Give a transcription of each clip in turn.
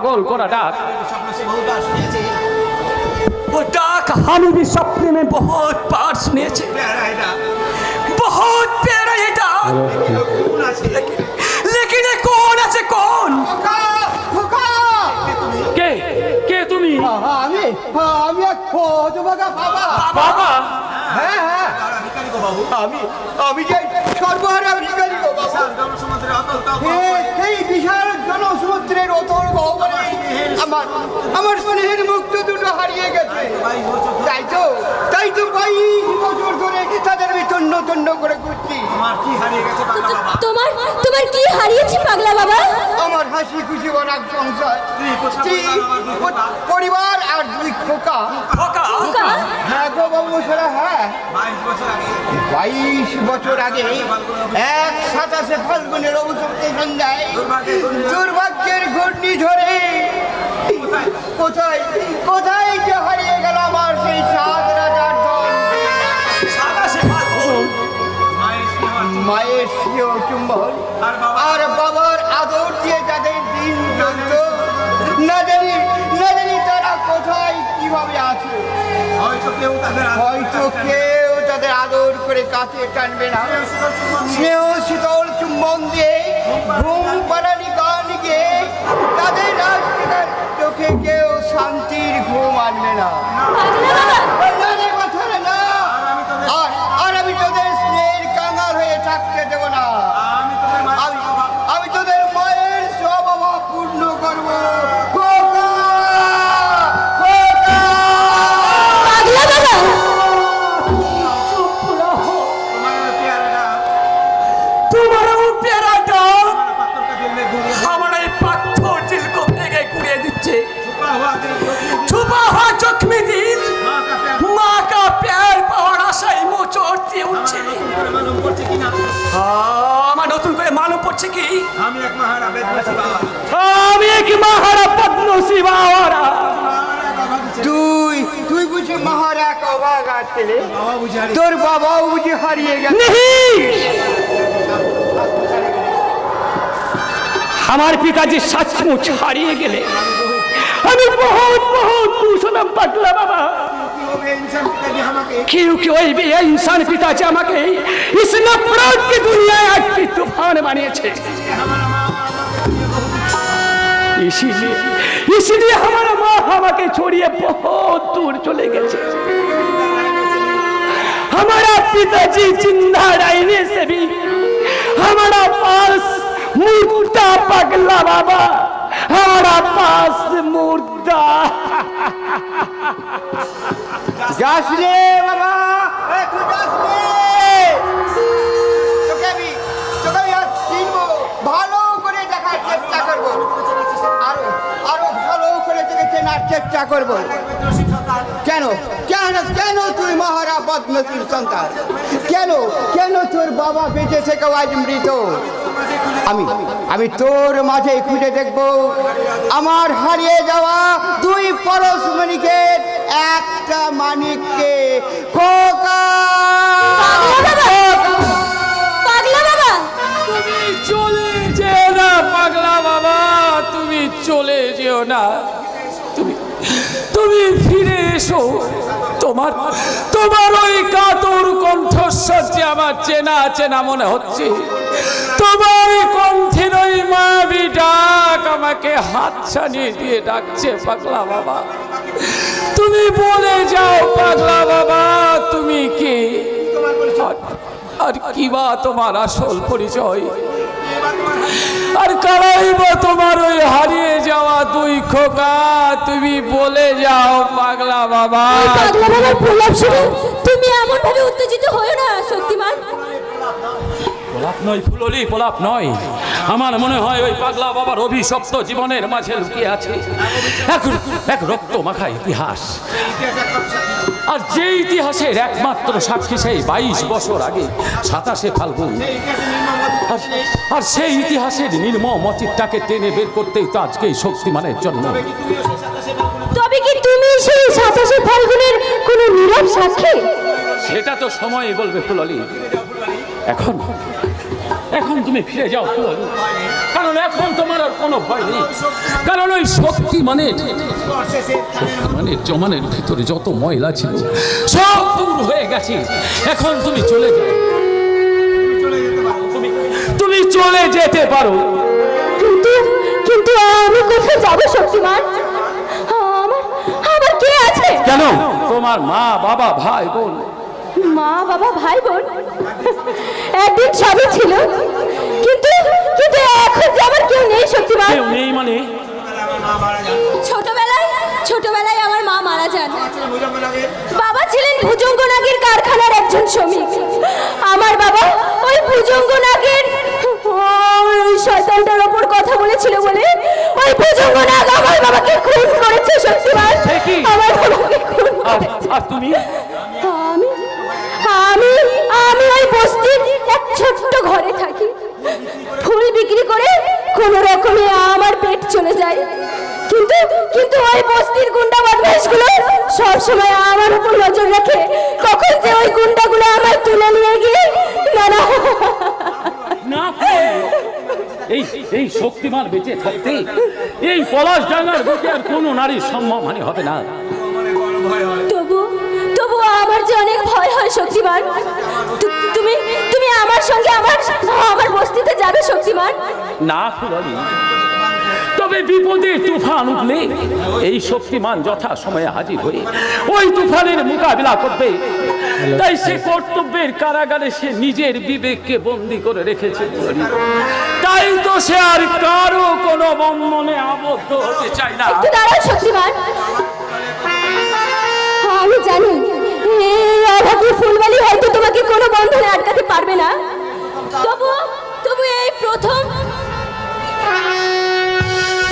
পাগল করা ডাক, वो डाक हम भी सपने में बहुत बार सुने थे, बहुत प्यारा ये डाक, लेकिन ये कौन है कौन? के के तुम्ही? আমি এক হতভাগা বাবা। बाबा হ্যাঁ হ্যাঁ আমি যে সর্বহারা ভিখারি গো বাবা। এই বিশাল জনসমুদ্রের অতল গহ্বরে আমার স্নেহের মুক্ত দুটো হারিয়ে গেছে। তাই তো 22 বছর ধরে তাদের আমি তন্ন তন্ন করে ঘুরছি। তোমার কি হারিয়েছে পাগলা বাবা? আমার হাসি খুশি অনেক সংসার, স্ত্রী, পরিবার আর 2 খোকা। হ্যাঁ গো বাবু সারা, হ্যাঁ 22 বছর আগে এক 27 ফাল্গুনের অভিশপ্ত সন্ধ্যায় দুর্ভাগ্যের ঘূর্ণি ঝড়ে কোথায় যে হারিয়ে গেল আমার সেই 7 রাজার দল। মায়ের স্নেহ চুম্বন আর বাবার আদর দিয়ে যাদের দিন চলত, না জানি তারা কোথায় কিভাবে আছে। হয়তো কেউ তাদের আদর করে কাছে টানবে না, স্নেহ শীতল চুম্বন দিয়ে ঘুম পাড়ানি গান গিয়ে তাদের রাজপিতার চোখে কেউ শান্তির ঘুম আনবে না। আর আমি তোদের স্নেহের কাঙাল হয়ে থাকতে দেব না। আমি তোদের মায়ের সব অভাব পূর্ণ করবো। छुपा हुआ जख्मी दिल माँ का प्यार पाওয়ার আশায় মোচড় দিয়ে উঠছে। আমার নতুন করে মালুম পড়ছে কি আমি এক মহারা পদ্মশ্রী বাবারা। তুই বুঝি মহারা অভাগা ছেলে, তোর বাবাও বুঝি হারিয়ে গেছে। আমার পিতাজি सचमुच হারিয়ে গেলে আমি बहुत दूसरा पागला बाबा। क्योंकि वही भी इंसान पिताजी আমাকে इस नफरत की दुनिया आज की तूफान বানিয়েছে। इसीलिए हमारा माँ আমাকে छोड़िए बहुत दूर चले गए। हमारा पिताजी जिंदा रहने से भी हमारा पास मुर्दा पगला बाबा, हमारा पास मुर्दा। যাস রে বাবা, তুই যাস রে। তোকে আমি আর চিনবো, ভালো করে দেখার চেষ্টা করবো, আরো ভালো করে তোকে চেনার চেষ্টা করবো। কেন তুই মহারা পদ্মশ্রীর সন্তান? কেন তোর বাবা বেঁচে থেকে আজ মৃত? আমি তোর মাঝে খুঁজে দেখবো আমার হারিয়ে যাওয়া 2 পরশমণিকের একটা মানিককে। খোকা পাগলা বাবা, তুমি চলে যেও না পাগলা বাবা, তুমি চলে যেও না। তুমি ফিরে এসো। তোমার ওই কাতর কণ্ঠস্বর যে আমার চেনা মনে হচ্ছে। তোমার কণ্ঠের ওই মায়াবী ডাক আমাকে হাত ছানিয়ে দিয়ে ডাকছে পাগলা বাবা। তুমি বলে যাও পাগলা বাবা, তুমি কে আর কি বা তোমার আসল পরিচয়? আর কারাই বা তোমার ওই হারিয়ে যাওয়া 2 খোকা? তুমি বলে যাও পাগলা বাবা। পাগলা বাবার প্রলাপ শুনে তুমি এমন ভাবে উত্তেজিত হও না শক্তিমান। প্রলাপ নয় ফুললি, প্রলাপ নয়। আমার মনে হয় ওই পাগলা বাবার অভিশপ্ত জীবনের মাঝে লুকিয়ে আছে এক রক্ত মাখা ইতিহাস। আর যে ইতিহাসের একমাত্র সাক্ষী সেই 22 বছর আগে 27 ফাল্গুন। আর সেই ইতিহাসের নির্মম অতীতটাকে টেনে বের করতেই তো আজকে এই শক্তিমানের জন্ম। তবে কি তুমি সেই 27 ফাল্গুনের কোনো নীরব সাক্ষী? সেটা তো সময়ই বলবে ফুললি। এখন তুমি ফিরে যাও ফুললি, কারণ এখন তোমার আর কোনো ভয় নেই, কারণ ওই শক্তি মানে জমানের ভিতরে যত ময়লা ছিল সব দূর হয়ে গেছে। এখন তুমি চলে যাও, তুমি চলে যেতে পারো। কিন্তু কিন্তু আমি কোথায় যাবো শক্তিমান? আমার আমার কে আছে? কেন? তোমার মা বাবা ভাই বোন। মা বাবা ভাই বোন একদিন সবই ছিল, কিন্তু কিন্তু এখন যে আমার কেউ নেই শক্তিমান। কেউ নেই মানে? ছোটবেলায় আমার মা মারা যান। বাবা ছিলেন ভুজঙ্গ নাগের কারখানার একজন শ্রমিক। আমার বাবা ওই ভুজঙ্গ নাগের ওই শয়তানটার ওপর কথা বলেছিল বলে ওই ভুজঙ্গ নাগ আমার বাবাকে খুন করেছে শক্তিমান। আমার বাবাকে খুন করেছে। আর তুমি? আমি আমি আমি ওই বস্তির এক ছোট্ট ঘরে থাকি। ফুল বিক্রি করে কোন রকমে আমার পেট চলে যায়, কিন্তু কিন্তু ওই বস্তির গুন্ডা বদমাইশগুলো সব সময় আমার উপর নজর রাখে। কখন যে ওই গুন্ডাগুলো আমার তুলে নিয়ে গিয়ে না না না, এই এই শক্তিমান বেঁচে থাকতে এই পলাশ ডাঙ্গার বুকে আর কোনো নারীর সম্মানহানি হবে না। তবু আমার যে অনেক ভয় হয় শক্তিমান। তুমি তুমি আমার সঙ্গে আমার বস্তিতে যাবে শক্তিমান? না ফুলালি, তবে বিপদে তুফান উঠলে এই শক্তিমান যথা সময়ে হাজির হয়ে ওই তুফানের মোকাবিলা করবে। তাই সে কর্তব্যের কারাগারে সে নিজের বিবেককে বন্দী করে রেখেছে। তাই তো সে আর কারো কোনো বন্ধনে আবদ্ধ হতে চায় না। একটু দাঁড়াও শক্তিমান, আমি জানি এই অভাগী ফুলবালি হয়তো তোমাকে কোনো বন্ধনে আটকাতে পারবে না। তবু এই প্রথম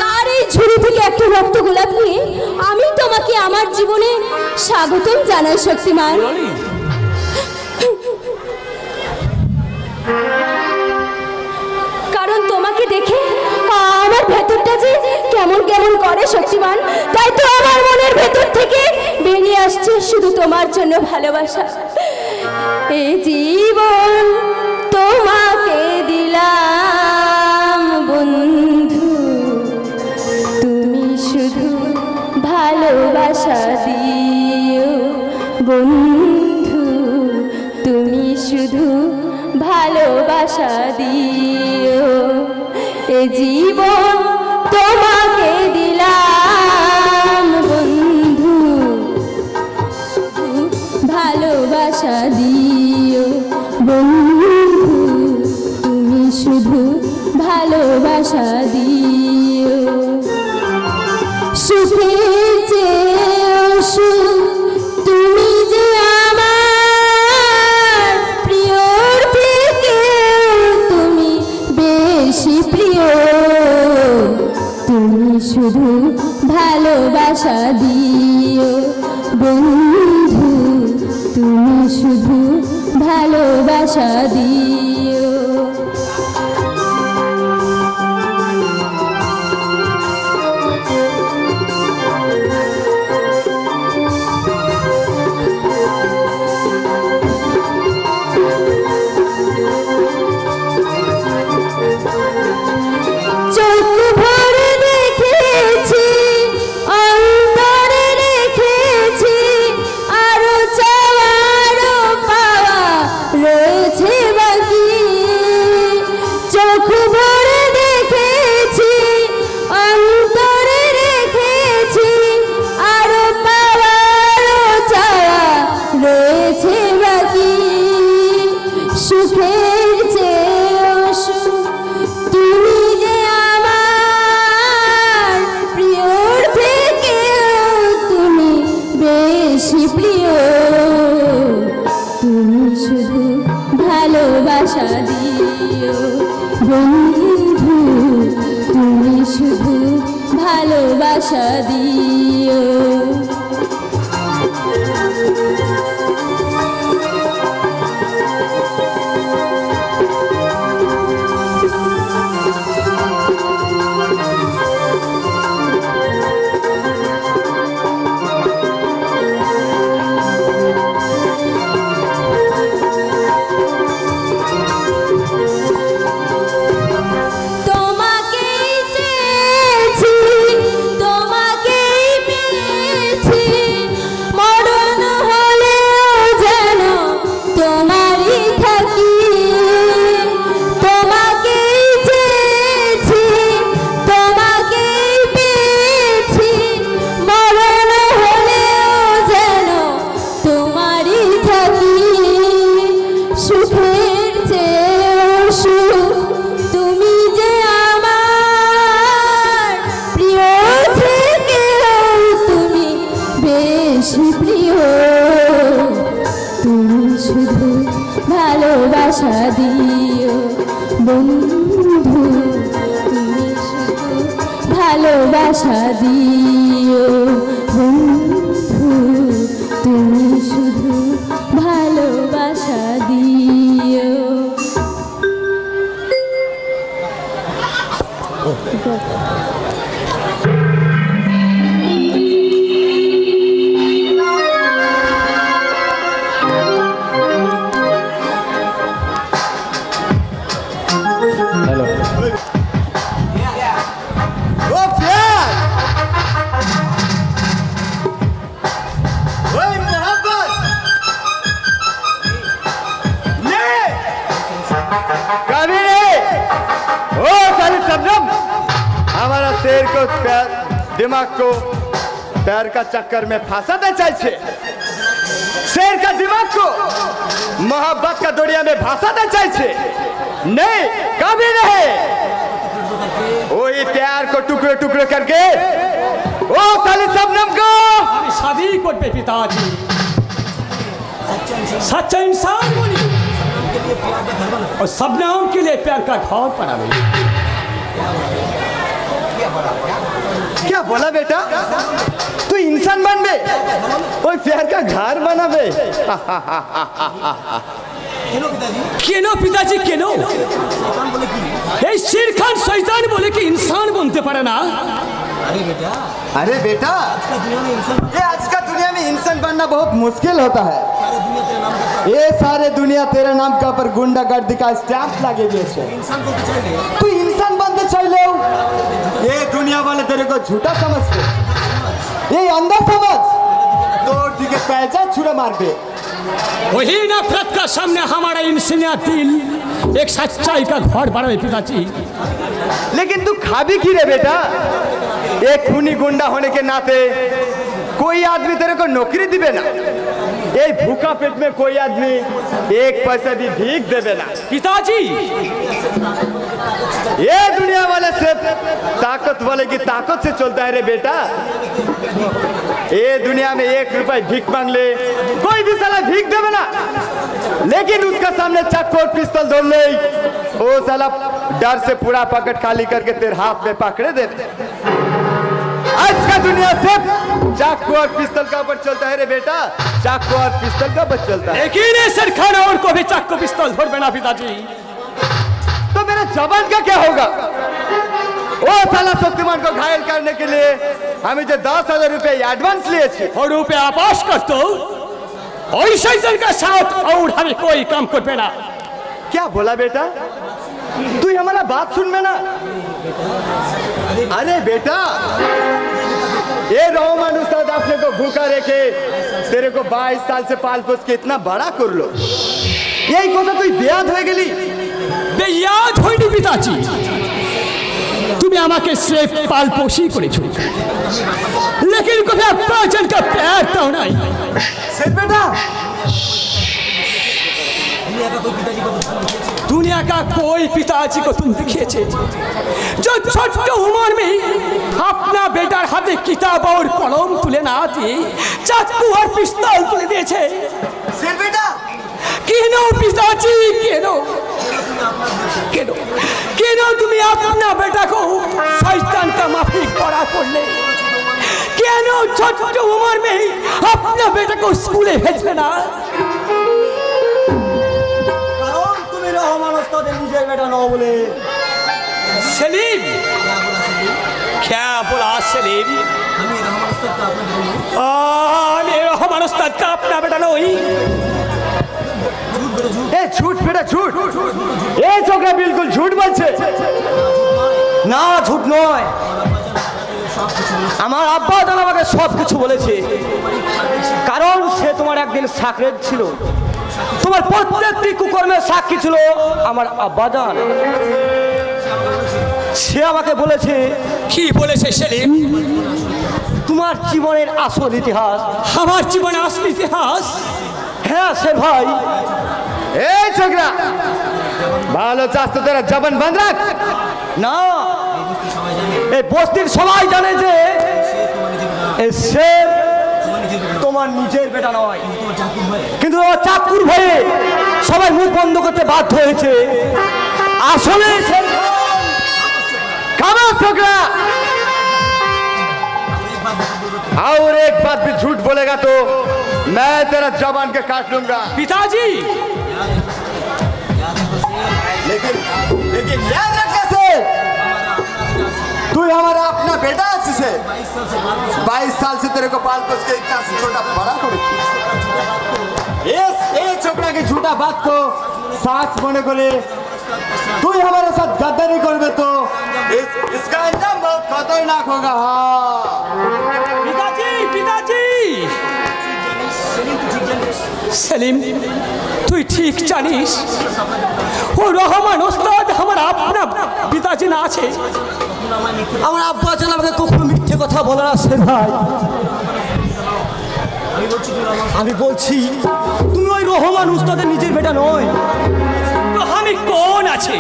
তার এই ঝুড়ি থেকে একটা রক্ত গোলাপ নিয়ে আমি তোমাকে আমার জীবনে স্বাগতম জানাই শক্তিমান। কারণ তোমাকে দেখে আমার ভেতরটা যে কেমন কেমন করে শক্তিমান। তাই তো আমার মনের ভেতর থেকে বেরিয়ে আসছে শুধু তোমার জন্য ভালোবাসা। এই জীবন তোমাকে দিলাম বন্ধু, তুমি শুধু ভালোবাসা দিও বন্ধু, তুমি শুধু ভালোবাসা দিও। এ জীবন তোমাকে দিলাম বন্ধু, ভালোবাসা দিও বন্ধু, তুমি শুধু ভালোবাসা দিও। সুখের চেয়েও সুখ তুমি যে আমার প্রিয়র থেকে তুমি বেশি প্রিয়, তুমি শুধু ভালোবাসা দিও বন্ধু, তুমি শুধু ভালোবাসা দিও। ভালোবাসা দিও বন্ধু, তুমি শুধু ভালোবাসা দিও। তোমাকে ভালোবাসা দিও বন্ধু তুমি শুধু ভালোবাসা দিও বন্ধু তুমি শুধু ভালোবাসা দিও। ও প্যার ওই मोहब्बत ये कभी नहीं ओ साली शबनम हमारा शेर को प्यार दिमाग को प्यार का चक्कर में फंसाना चाहिए शेर का दिमाग को मोहब्बत का दुनिया में फंसाना चाहिए नहीं कभी नहीं वही प्यार को टुकड़े टुकड़े करके ओ साली शबनम को शादी करबे पिताजी सच्चा इंसान बनी और शबनम के लिए प्यार का घर बनावे। क्या बोला बेटा तू इंसान बन बे ওই प्यार का घर बनाबे কেন পিতাজি কেন এই শের খান শয়তান বলে কি ইনসান বনতে পারে না? अरे बेटा ये आज का दुनिया में इंसान बनना बहुत मुश्किल होता है ये सारे दुनिया तेरे नाम का पर गुंडागर्दी का स्टैंप लगे हुए है तू इंसान बनते चाहिए ये दुनिया वाले तेरे को झूठा समझते ये अंधा समझ तो ठीक है पैसा छुरा मार दे वही नफरत का सामने हमारा इंसानियत दिल एक सच्चाई का घर बनावे पिताजी। लेकिन तू खा भी की रे बेटा एक खूनी गुंडा होने के नाते कोई आदमी तेरे को नौकरी दिबे ना ये भूखा पेट में कोई आदमी एक पैसा भी भीख देवे ना पिताजी ये दुनिया वाले सिर्फ ताकत वाले की ताकत से चलता है रे बेटा ये दुनिया में 1 रुपए भीख मांग ले कोई भी साला भीख देवे ना लेकिन उसका सामने चाकू और पिस्तौल धर ले वो साला डर से पूरा पॉकेट खाली करके तेरे हाथ में पकड़े दे आज का दुनिया सिर्फ चाकू और पिस्तौल का ऊपर चलता है रे बेटा चाकू और पिस्तौल का ऊपर चलता है लेकिन ये शेर खान और को भी चाकू पिस्तौल छोड़बे ना पिताजी। तो मेरे जवान का क्या होगा वो साला शक्तिमान को घायल करने के लिए हमें जो 10,000 रुपए एडवांस लिए थे और रुपया वापस कर दो और शैतान का साथ और हमें कोई काम करबे ना। क्या बोला बेटा तू हमारा बात सुन में ना अरे बेटा ये रहमान उस्ताद अपने को भूखा रेखे तेरे को 22 साल से पाल पोस के इतना बड़ा कर लो यही কথা তুই বেয়াদ হয়ে গেলি বেয়াদ হইনি পিতাজি তুমি আমাকে सिर्फ पाल पोषी করেছো लेकिन कभी अपना जन का प्यार तो नहीं सर बेटा दुनिया का कोई पिताजी को तुम दिखिए जो छोटे उम्र में ही अपना बेटार हाथे किताब और कलम तुले ना दिए चाकू और पिस्तौल तुले दिए सर बेटा केनो पिताजी केनो केनो केनो तुम्हें अपना बेटा को शैतान का माफिक बड़ा कर ले केनो छोटे उम्र में ही अपना बेटा को स्कूले भेजले ना सलीम क्या बोला सलीम रहमान उस्ताद का अपना बेटा नहीं ए झूठ बेटा झूठ ये छोकरा बिल्कुल झूठ बोलছে না ঝুট নয় আমার আব্বা জান আমাকে সব কিছু বলেছে কারণ সে তোমার একদিন সাকরেদ ছিল তোমার প্রত্যেকটি কুকর্মের সাক্ষী ছিল আমার আব্বা জান সে আমাকে বলেছে কি বলেছে সেলিম তোমার জীবনের আসল ইতিহাস আমার জীবনের আসল ইতিহাস হ্যাঁ সে ভাই ए छोकरा ভালো চাস তো तेरा जबान बंद रख না এই বস্তির সবাই জানে যে এই শের তোমার নিজের বেটা নয় কিন্তু ও চাকুর ভয়ে সবাই মুখ বন্ধ করতে বাধ্য হয়েছে। আসলে खामोश छोकरा, और एक बात भी झूठ बोलेगा तो मैं तेरा जबान के काट लूंगा। पिताजी लेकिन याद रख कैसे तू हमारा अपना बेटा है से 22 साल से तेरे को पाल पोस के इतना से छोटा बड़ा कर ये छोकरा के झूठा बात को सास बने को ले तू हमारे साथ गद्दारी कर बे तो इसका अंजाम बहुत खतरनाक होगा। हाँ पिताजी पिताजी সেলিম, তুই ঠিক জানিস ও রহমান ওস্তাদ আমার আপনা পিতাজি না আছে। আমার আব্বা যেন আমাকে কখনো মিথ্যে কথা বলে না সে ভাই। আমি বলছি তুমি ওই রহমান উস্তাদের নিজের বেটা নয়। তো আমি কোন আছে?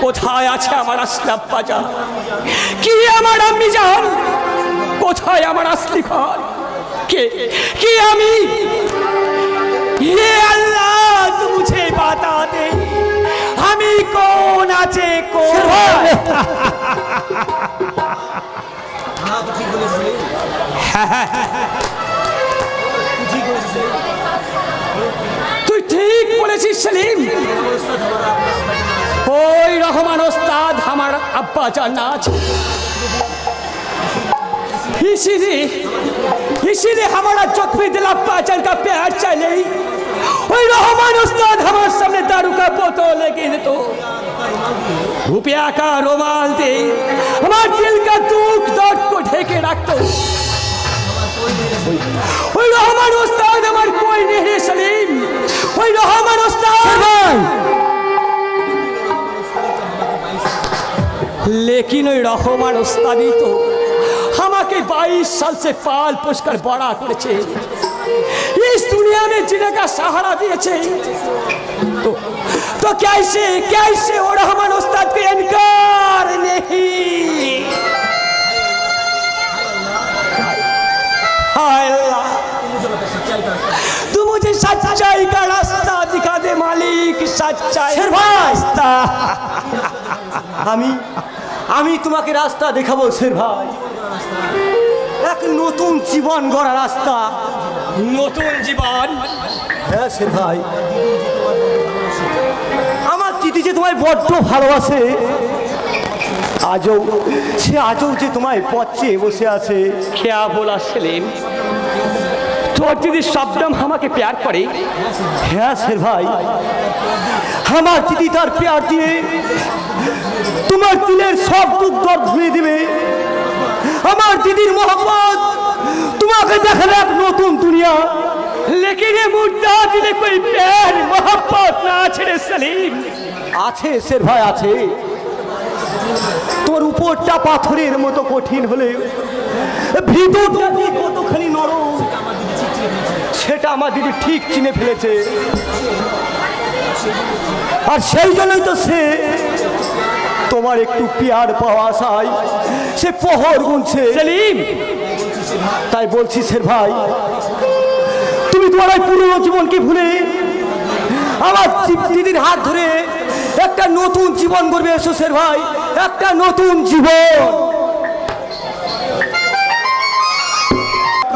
কোথায় আছে আমার আসলাম বাজার? কি আমার আম্মি জান? কোথায় আমার আসলি খান? কে কি আমি? ये अल्लाह तू मुझे बता दे আমি কোন আছে কোন? তুই ঠিক বলেছিস সেলিম, ওই রহমান ওস্তাদ আমার আব্বা জান না আছে। इसीलिए हमारा जख्मी दिल अब्बा जान का प्यार चले। वही रहमान उस्ताद हमारे सामने दारू का बोतल लेके तो रुपया का रुमाल दे हमारे दिल का दुख दर्द को ढेके रखते। वही रहमान उस्ताद हमारे कोई नहीं है सलीम। वही रहमान उस्ताद लेकिन वही रहमान उस्ताद ही तो আমাকে 22 साल से पाल पोस कर बड़ा करेছে, इस दुनिया में जीने का सहारा दिएছে। तो कैसे और रहमान उस्ताद पे इनकार नहीं? हाय अल्लाह, तू मुझे सच्चाई का रास्ता दिखा दे मालिक, सच्चाई का रास्ता। আমি তোমাকে রাস্তা দেখাবো শের ভাই, এক নতুন জীবন গড়া রাস্তা। নতুন জীবন? হ্যাঁ শের ভাই, আমার দিদি যে তোমায় বড্ড ভালোবাসে, আজও যে তোমায় পথে বসে আছে। क्या बोला सलीम? তোর দিদি শবনম আমাকে প্যার করে? হ্যাঁ শের ভাই, আমার দিদি তার প্যার দিয়ে তোমার দিলের সব দুঃখ দর্দ ধুয়ে দিবে। আমার দিদির মোহব্বত তোমাকে দেখাবে এক নতুন দুনিয়া। लेकिन ये मुद्दा दिले कोई प्यार मोहब्बत ना छेड़े सलीम। আছে শের ভাই আছে। তোর উপরটা পাথরের মতো কঠিন হলে ভিতরটা যে কতখানি নরম সেটা আমার দিদি ঠিক চিনে ফেলেছে। আর সেই জন্যই তো সে তোমার একটু পিয়ার পাওয়া আশায় সে প্রহর গুনছে। सलीम তাই বলছি শের ভাই, তুমি তোমার ওই পুরনো জীবনকে ভুলে আমার দিদির হাত ধরে একটা নতুন জীবন গড়বে। এসো শের ভাই, একটা নতুন জীবন।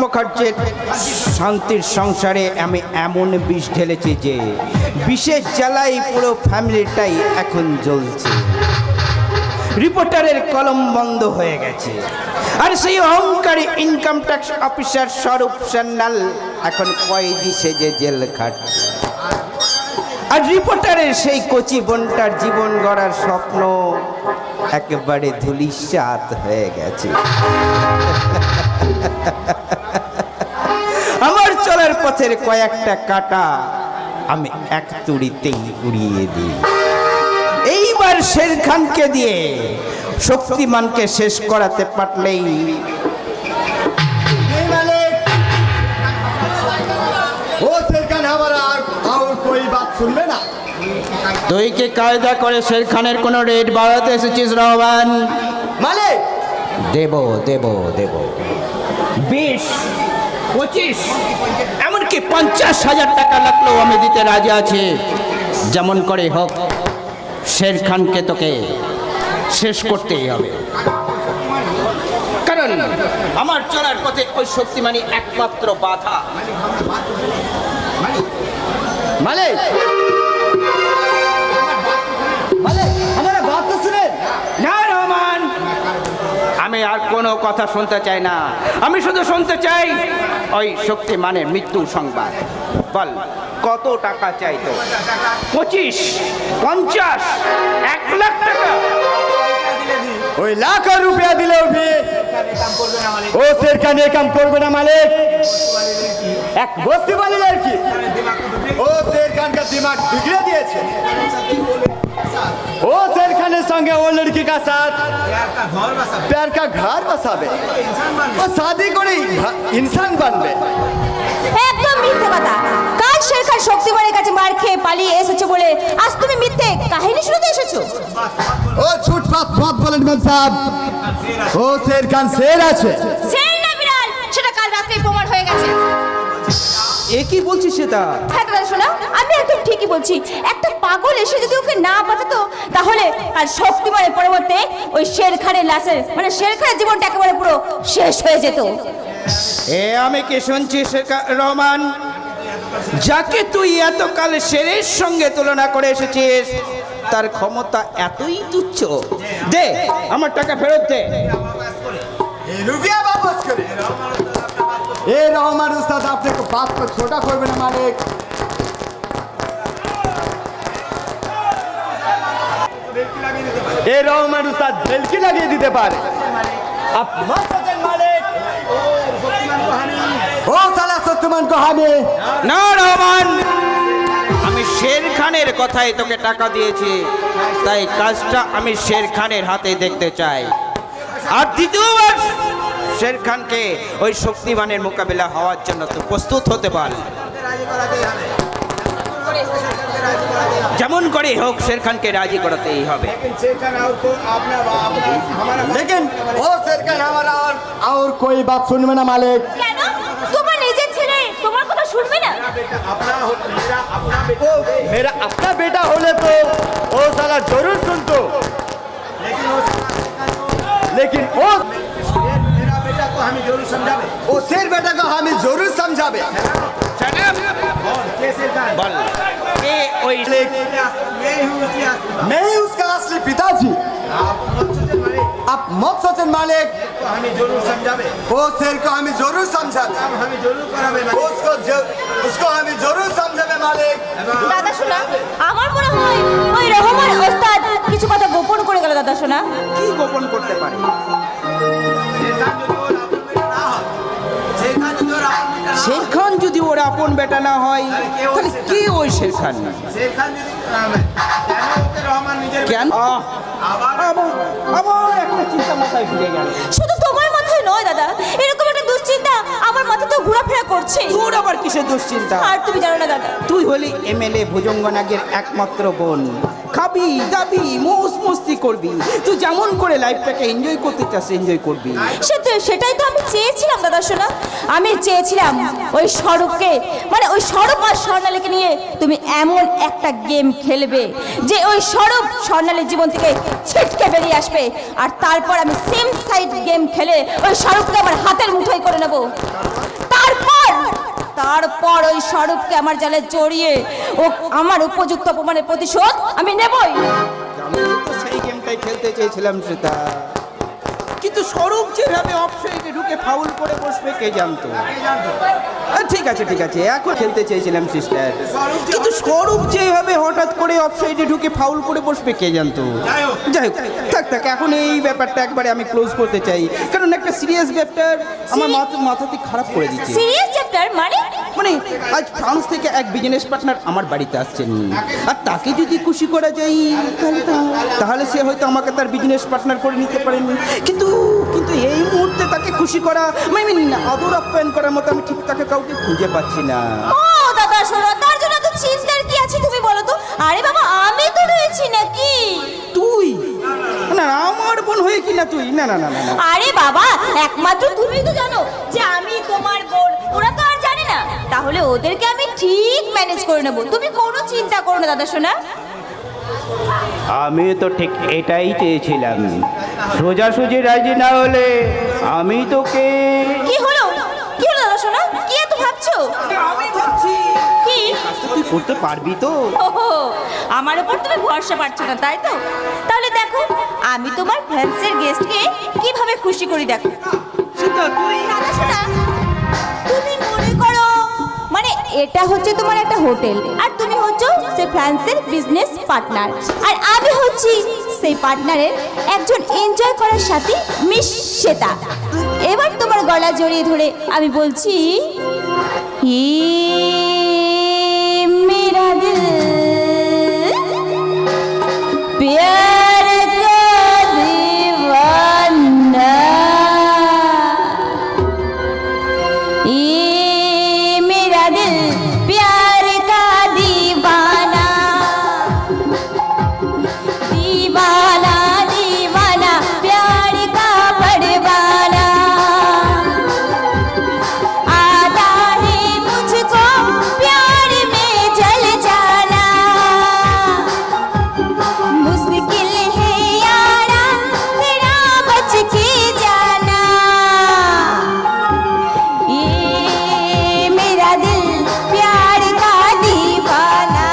মুখার্জির শান্তির সংসারে আমি এমন বিষ ঢেলেছি যে বিষের জ্বালাই পুরো ফ্যামিলিটাই এখন জ্বলছে। রিপোর্টারের কলম বন্ধ হয়ে গেছে, আর সেই অহংকারী ইনকাম ট্যাক্স অফিসার স্বরূপ সান্যাল এখন কয়েদি সেজে জেল খাটছে। আর রিপোর্টারের সেই কচি বোনটার জীবন গড়ার স্বপ্ন একেবারে ধূলিসাৎ হয়ে গেছে। আমার চলার পথের কয়েকটা কাঁটা আমি এক তুড়িতেই উড়িয়ে দিই। এইবার শের খানকে দিয়ে শক্তিমানকে শেষ করাতে পারলেই वो शेर खान हमारा और कोई बात सुन लेना। তুই কি কায়দা করে শের খানের কোনো রেট বাড়াতে এসেছিস রহমান? मालिक দেব 20, 25, এমনকি 50,000 টাকা লাগলেও আমি দিতে রাজি আছি। যেমন করে হোক শের খানকে তোকে শেষ করতেই হবে, কারণ আমার চলার পথে ওই শক্তিমানই একমাত্র বাধা। মালিক, মালিক, हमारा बात तो सुने। না রহমান, আমি আর কোনো কথা শুনতে চাই না। আমি শুধু শুনতে চাই ওই শক্তিমানের মৃত্যু সংবাদ। বল, কত টাকা চাই তো? 25, 50, 1 লাখ টাকা? ওই লাখো রুপিয়া দিলেও भी ও शेर खान ये काम করবে না মালিক। এক বস্তি वाली लड़की ও शेर खान का दिमाग बिगड़े दिएছে। ও शेर खान এর সঙ্গে ও लड़की का साथ प्यार का घर बसाবে, ও शादी করে इंसान बनবে। একদম মিথ্যে কথা। কাল শের খান শক্তিমানের কাছে মার খেয়ে পালিয়ে এসেছো বলে আজ তুমি মিথ্যে কাহিনী শুনতে এসেছো। ও ঝুট মত বলেন ম্যাম সাহেব, ও शेर खान शेर আছে। শের না বিড়াল, সেটা কাল রাতেই প্রমাণ হয়ে গেছে। এ কি বলছিস সেটা? হ্যাঁ দাদা শোনা, আমি একদম ঠিকই বলছি। একটা পাগল এসে যদি ওকে না বাঁচাতো তাহলে কাল শক্তিমানের পরিবর্তে ওই শের খানের লাশের মানে শের খানের জীবনটা একেবারে পুরো শেষ হয়ে যেত। এ আমি কি শুনছি রহমান, যাকে তুই এতকাল শেরের সঙ্গে তুলনা করে এসেছিস তার ক্ষমতা এতই তুচ্ছ? দে আমার টাকা ফেরত দে। रुपया वापस करे। ए रहमान उस्ताद, आपने को बात को छोटा করবে না মালিক। ए रहमान उस्ताद बेलकी লাগিয়ে দিতে পারে। आप मत सोचें मालिक, ओ साला शक्तिमान को हमें না রহমান, আমি শের খানের কথাই তোকে টাকা দিয়েছি, তাই কাজটা আমি শের খানের হাতে দেখতে চাই। আর দ্বিতীয়বার শের খানকে ওই শক্তিমানের মোকাবিলা হওয়ার জন্য তো প্রস্তুত হতে পার। যেমন করে হোক শের খানকে রাজি করাতেই হবে। लेकिन ओ शेर खान हमारा और कोई बात सुनবে না মালিক। কেন? তোমার নিজের ছেলে তোমার কথা শুনবে না? ओ मेरा अपना बेटा होले तो ओ साला जरूर सुनतो, लेकिन ओ ओ शेर बेटा को हमें जरूर समझावे। বল, কে ওই मैं ही उसका असली पिताजी। आप मत सोचें मालिक, वो शेर को हमें जरूर समझावे, उसको हमें जरूर समझावे मालिक। দাদা শোনা, আমার মনে হয় ওই রহমান ওস্তাদ কিছু কথা গোপন করে গেল। দাদা শোনা, কি গোপন করতে পারে? শের খান যদি ওর আপন বেটা না হয় তাহলে কে ওই শের খান? কেন? আবার একটা চিন্তা মাথায় ঘুরে গেল। শুধু তোমার মাথায় নয় দাদা, এরকম একটা দুশ্চিন্তা আমার মাথাতেও ঘোরাফেরা করছে। তোর আবার কিসের দুশ্চিন্তা? আর তুমি জানো না দাদা, তুই হলি এমএলএ ভুজঙ্গনাগের একমাত্র বোন। খাবি দাবি মৌজ মস্তি করবি, তুই যেমন করে লাইফটাকে এনজয় করতে চাস এনজয় করবি। সেটাই তো আমি চেয়েছিলাম দাদা শোনা। আমি চেয়েছিলাম ওই স্বরূপকে মানে ওই স্বরূপ আর স্বর্ণালীকে নিয়ে তুমি এমন একটা গেম খেলবে যে ওই স্বরূপ স্বর্ণালীর জীবন থেকে ছিটকে বেরিয়ে আসবে, আর তারপর আমি সেম সাইড গেম খেলে ওই স্বরূপকে আমার হাতের মুঠোয় করে নেব। তারপর ওই স্বরূপকে আমার জালে জড়িয়ে ও আমার উপযুক্ত অপমানের প্রতিশোধ আমি নেবই। আমি তো সেই গেমটাই খেলতে চেয়েছিলাম সেটা, কিন্তু স্বরূপ যেভাবে অফসাইডে ঢুকে ফাউল করে বসবে কে জানতো? ঠিক আছে এখন খেলতে চেয়েছিলাম সিস্টার, কিন্তু স্বরূপ যেভাবে হঠাৎ করে অফসাইডে ঢুকে ফাউল করে বসবে কে জানতো? যাই হোক, থাক এখন এই ব্যাপারটা একবারে আমি ক্লোজ করতে চাই, কারণ একটা সিরিয়াস ব্যাপার আমার মাথাতে খারাপ করে দিচ্ছে। সিরিয়াস চ্যাপ্টার মানে আজ ফ্রান্স থেকে এক বিজনেস পার্টনার আমার বাড়িতে আসছেন, আর তাকে যদি খুশি করা যায় তাহলে সে হয়তো আমাকে তার বিজনেস পার্টনার করে নিতে পারেন, কিন্তু এই মুহূর্তে তাকে খুশি করা আদর আপ্যায়ন করার মতো আমি ঠিক তাকে কাউকে খুঁজে পাচ্ছি না। ও দাদা শোনো, তার জন্য তো চিন্তার কি আছে তুমি বলো তো? আরে বাবা, আমি তো রয়েছি নাকি? তুই না আমার বোন হয়ে কি না তুই? না। আরে বাবা, একমাত্র তুমি তো জানো যে আমি তোমার বোন, ওরা তো আর জানে না। তাহলে ওদেরকে আমি ঠিক ম্যানেজ করে নেব, তুমি কোনো চিন্তা করো না দাদা সোনা। আমি তো ঠিক এটাই চেয়েছিলাম, সোজাসুজি রাজি না হলে আমি তোকে। কি হলো কি হলো দাদা সোনা, কি এত ভাবছো? আমি ভাবছি কি তুই করতে পারবি তো? ওহো, আমার উপর তুমি ভরসা পাচ্ছ না তাই তো? তাহলে দেখো আমি তোমার ফ্রান্সের গেস্টকে কিভাবে খুশি করি, দেখো। সেটা তুই দাদা সোনা, তুমি মনে করো মানে এটা হচ্ছে তোমার একটা হোটেল, আর তুমি হচ্ছে সেই ফ্রান্সের বিজনেস পার্টনার, আর আমি হচ্ছি সেই পার্টনারের একজন এনজয় করার সাথী মিস শ্বেতা। এবার তোমার গলা জড়িয়ে ধরে আমি বলছি, হি মেরা দিল प्यार का दीवाना, ये मेरा दिल प्यार का दीवाना, दीवाना दीवाना प्यार का परवाना, आता है मुझको प्यार में जल जाना, मुश्किल है यारा तेरा बच के जाना, ये मेरा दिल प्यार का दीवाना।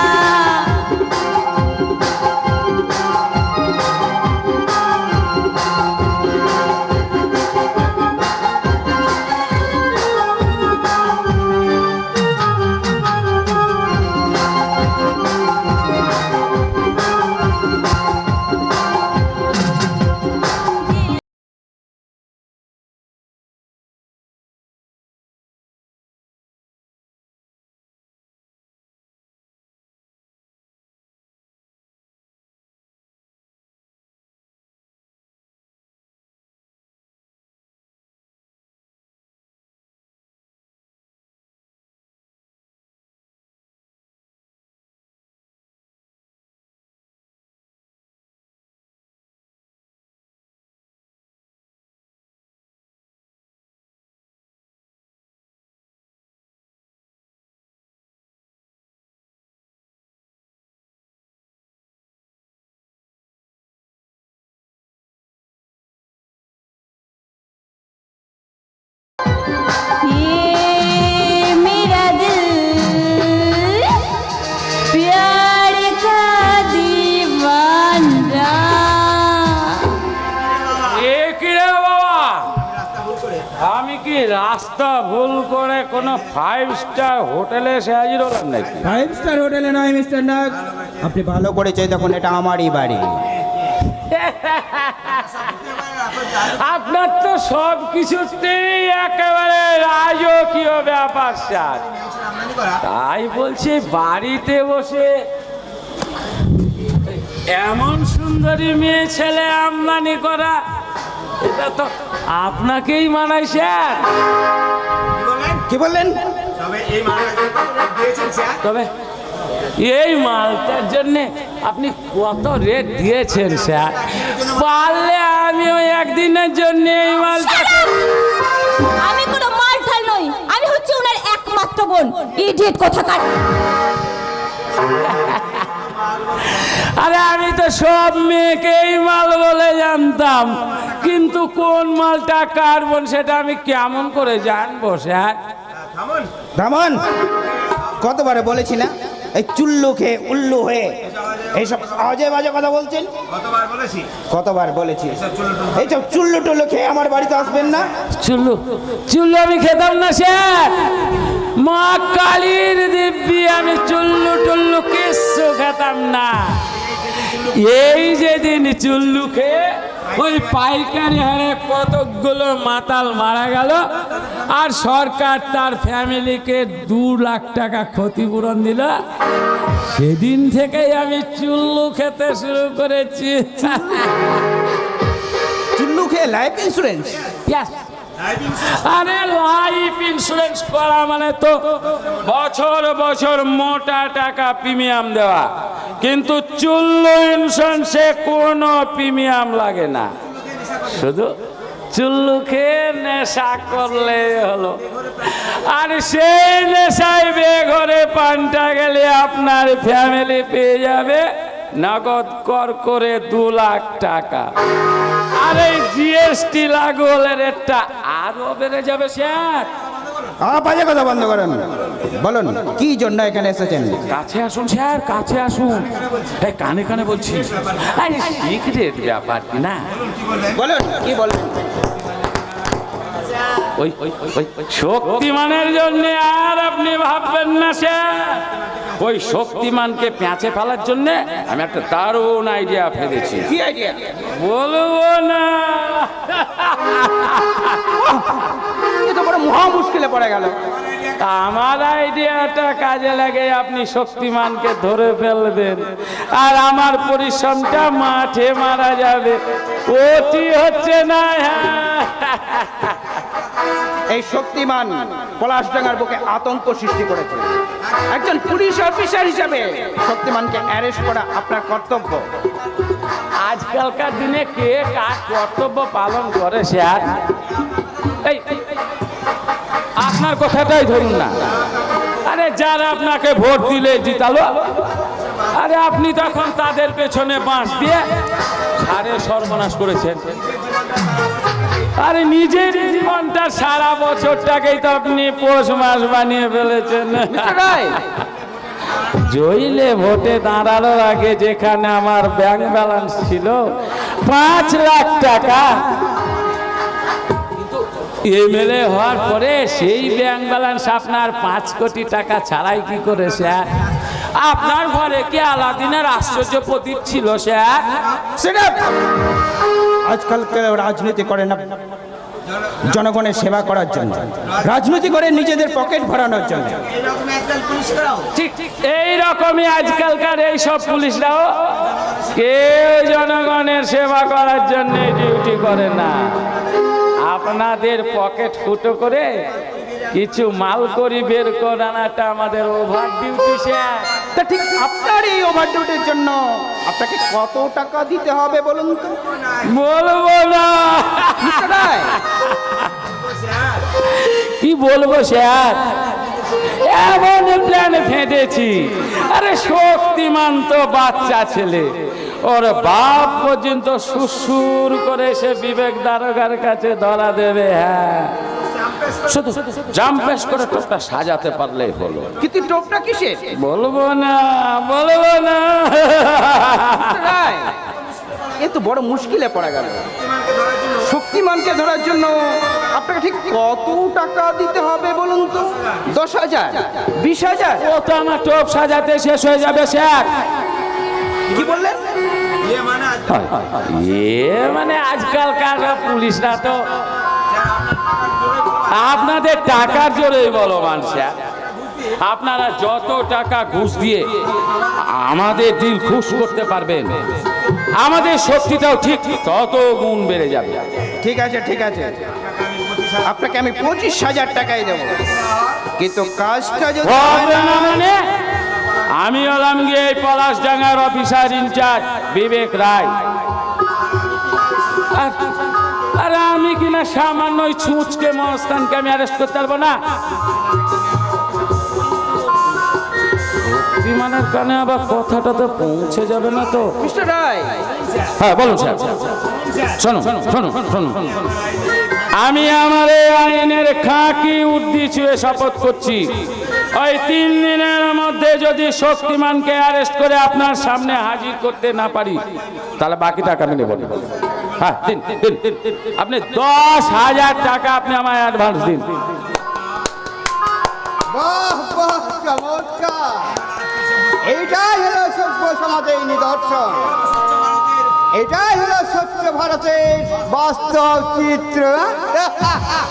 ये मेरा दिल प्यार का दीवाना। এ কি রে বাবা, আমি কি রাস্তা ভুল করে কোনো 5 স্টার হোটেলে এসে হাজির হলাম নাকি? 5 স্টার হোটেলে নয় মিস্টার নাগ, আপনি ভালো করেছে, দেখুন এটা আমারই বাড়ি। আপনার তো সব কিছুতেই একেবারে রাজকীয় ব্যাপার স্যার। তাই বলছি বাড়িতে বসে এমন সুন্দরী মেয়ে ছেলে আমদানি করা, এটা তো আপনাকেই মানায় স্যার। কি বললেন? তবে এই মালটার জন্য আপনি কত রেট দিয়েছেন স্যার? পারলে আমিও একদিনের জন্য এই মালটা। আমি কোনো মালঠাল নই, আমি হচ্ছে ওনার একমাত্র বোন। ইডিয়েট কোথাকার। আরে আমি তো সব মেয়েকেই মাল বলে জানতাম, কিন্তু কোন মালটা কার বোন সেটা আমি কেমন করে জানবো স্যার? দামন, কতবারে বলেছি না এই চুল্লু খেয়ে উল্লু হয়ে এইসব আজে বাজে কথা বলছেন? কতবার বলেছি এইসব চুল্লু টুল্লু খেয়ে আমার বাড়িতে আসবেন না। চুল্লু চুল্লু আমি খেতাম না স্যার, মা কালীর দিব্যি আমি চুল্লু টুল্লু কিচ্ছু খেতাম না। এই যেদিন চুল্লু খেয়ে ওই পাইকারি হারে কতগুলো মাতাল মারা গেল, আর সরকার তার ফ্যামিলিকে 2 লাখ টাকা ক্ষতিপূরণ দিল, সেদিন থেকেই আমি চুল্লু খেতে শুরু করেছি। চুল্লু খেয়ে লাইফ ইন্স্যুরেন্স? Yes. আরে লাইফ ইন্স্যুরেন্স করা মানে তো বছর বছর মোটা টাকা প্রিমিয়াম দেওয়া, কিন্তু চুল্লু ইন্স্যুরেন্সে কোনো প্রিমিয়াম লাগে না, শুধু চুল্লু খেয়ে নেশা করলে হলো, আর সেই নেশায় বেঘরে পানটা গেলে আপনার ফ্যামিলি পেয়ে যাবে নগদ কর করে 2 লাখ টাকা। আর এই জিএসটি লাগু হলে রেটটা আরো বেড়ে যাবে স্যার। বাজে কথা বন্ধ করেন, বলুন কি জন্য এখানে এসেছেন? কাছে আসুন স্যার, কাছে আসুন। এই কানে কানে বলছি, আরে সিক্রেট ব্যাপার কি না? বলুন কি বলুন। ওই শক্তিমানের জন্য আর আপনি ভাববেন না স্যার, ওই শক্তিমানকে পেঁচে ফেলার জন্য আমি একটা দারুণ আইডিয়া ফেলেছি। কি আইডিয়া? বলবো না। এ তো বড় মহা মুশকিলে পড়ে গেল। আমার আইডিয়াটা কাজে লাগে আপনি শক্তিমানকে ধরে ফেলবেন, আর আমার পরিশ্রমটা মাঠে মারা যাবে। ওটি হচ্ছে না। এই শক্তিমান পলাশডাঙ্গার বুকে আতঙ্ক সৃষ্টি করেছে। একজন পুলিশ অফিসার হিসাবে শক্তিমানকে অ্যারেস্ট করা আপনার কর্তব্য। আজকালকার দিনে কে কার কর্তব্য পালন করে স্যার? এই আপনার কথাটাই ধরুন না। আরে যারা আপনাকে ভোট দিলে জিতালো, আরে আপনি তখন তাদের পেছনে বাঁশ দিয়ে সারে সর্বনাশ করেছেন। আরে নিজের জীবনটা সারা বছরটাকেই তো আপনি পৌষ মাস বানিয়ে ফেলেছেন। জইলে ভোটে দাঁড়ানোর আগে যেখানে আমার ব্যাংক ব্যালেন্স ছিল 5 লাখ টাকা, এমএলএ হওয়ার পরে সেই ব্যাংক ব্যালেন্স আপনার 5 কোটি টাকা ছাড়াই কি করে স্যার? আপনার ঘরে কি আলাদিনের আশ্চর্য প্রদীপ ছিল স্যার? সেটা আজকাল কেউ রাজনীতি করে না জনগণের সেবা করার জন্য, রাজনীতি করে নিজেদের পকেট ভরানোর জন্য। ঠিক এইরকমই আজকালকার এইসব পুলিশরাও কেউ জনগণের সেবা করার জন্য ডিউটি করে না, আপনাদের পকেট ফুটো করে কিছু মাল করি বের করে আনাটা আমাদের ওভার ডিউটি স্যার। তা ঠিক আপনার এই ওভার ডিউটির জন্য আপনাকে কত টাকা দিতে হবে বলুন তো? বলবো না। কি বলবো স্যার, এমন প্ল্যান ফেঁদেছি। আরে শক্তিমান তো বাচ্চা ছেলে, ওর বাপ পর্যন্ত সুসুর করে সে বিবেক দারোগার কাছে ধরা দেবে। হ্যাঁ, শুধু জাম্পেস করে টোপটা সাজাতে পারলেই হলো। কিন্তু টোপটা কিসের? বলবো না, বলবো না। এ তো বড় মুশকিলে পড়া গেল। শক্তিমানকে ধরার জন্য আপনাকে ঠিক কত টাকা দিতে হবে বলুন তো? 10,000, 20,000? ও তো আমার টোপ সাজাতে শেষ হয়ে যাবে স্যার। কি বললেন? মানে আজকালকার পুলিশরা তো আপনাদের টাকার জোরেই বলবান স্যার। আপনারা যত টাকা ঘুষ দিয়ে আমাদের দিল খুশ করতে পারবেন, আমাদের শক্তিটাও ঠিক তত গুণ বেড়ে যাবে। ঠিক আছে, ঠিক আছে, আপনাকে আমি 25,000 টাকাই দেবো, কিন্তু কাজটা যদি হবে না মানে আমি হলাম গিয়ে এই পলাশডাঙ্গার অফিসার ইনচার্জ বিবেক রায়। আরে আমি কিনা সামান্য ওই ছুঁচকে মস্তানকে আমি অ্যারেস্ট করতে পারবো না? বিমানের কানে আবার কথাটা তো পৌঁছে যাবে না তো? মিস্টার রায়, হ্যাঁ বলুন স্যার। শোনো শোনো শোনো শোনো, আমি আমার এই আইনের খাঁকি উর্দি ছুঁয়ে শপথ করছি, ওই 3 দিনের মধ্যে যদি শক্তিমানকে অ্যারেস্ট করে আপনার সামনে হাজির করতে না পারি তাহলে বাকি টাকা আমি নেব না। হ্যাঁ দিন দিন, আপনি 10,000 টাকা আপনি আমায় অ্যাডভান্স দিন। বাহ বাহ, চমৎকার! এইটাই হলো সভ্য সমাজের নিদর্শন, এটাই হলো স্বচ্ছ ভারতের বাস্তব চিত্র।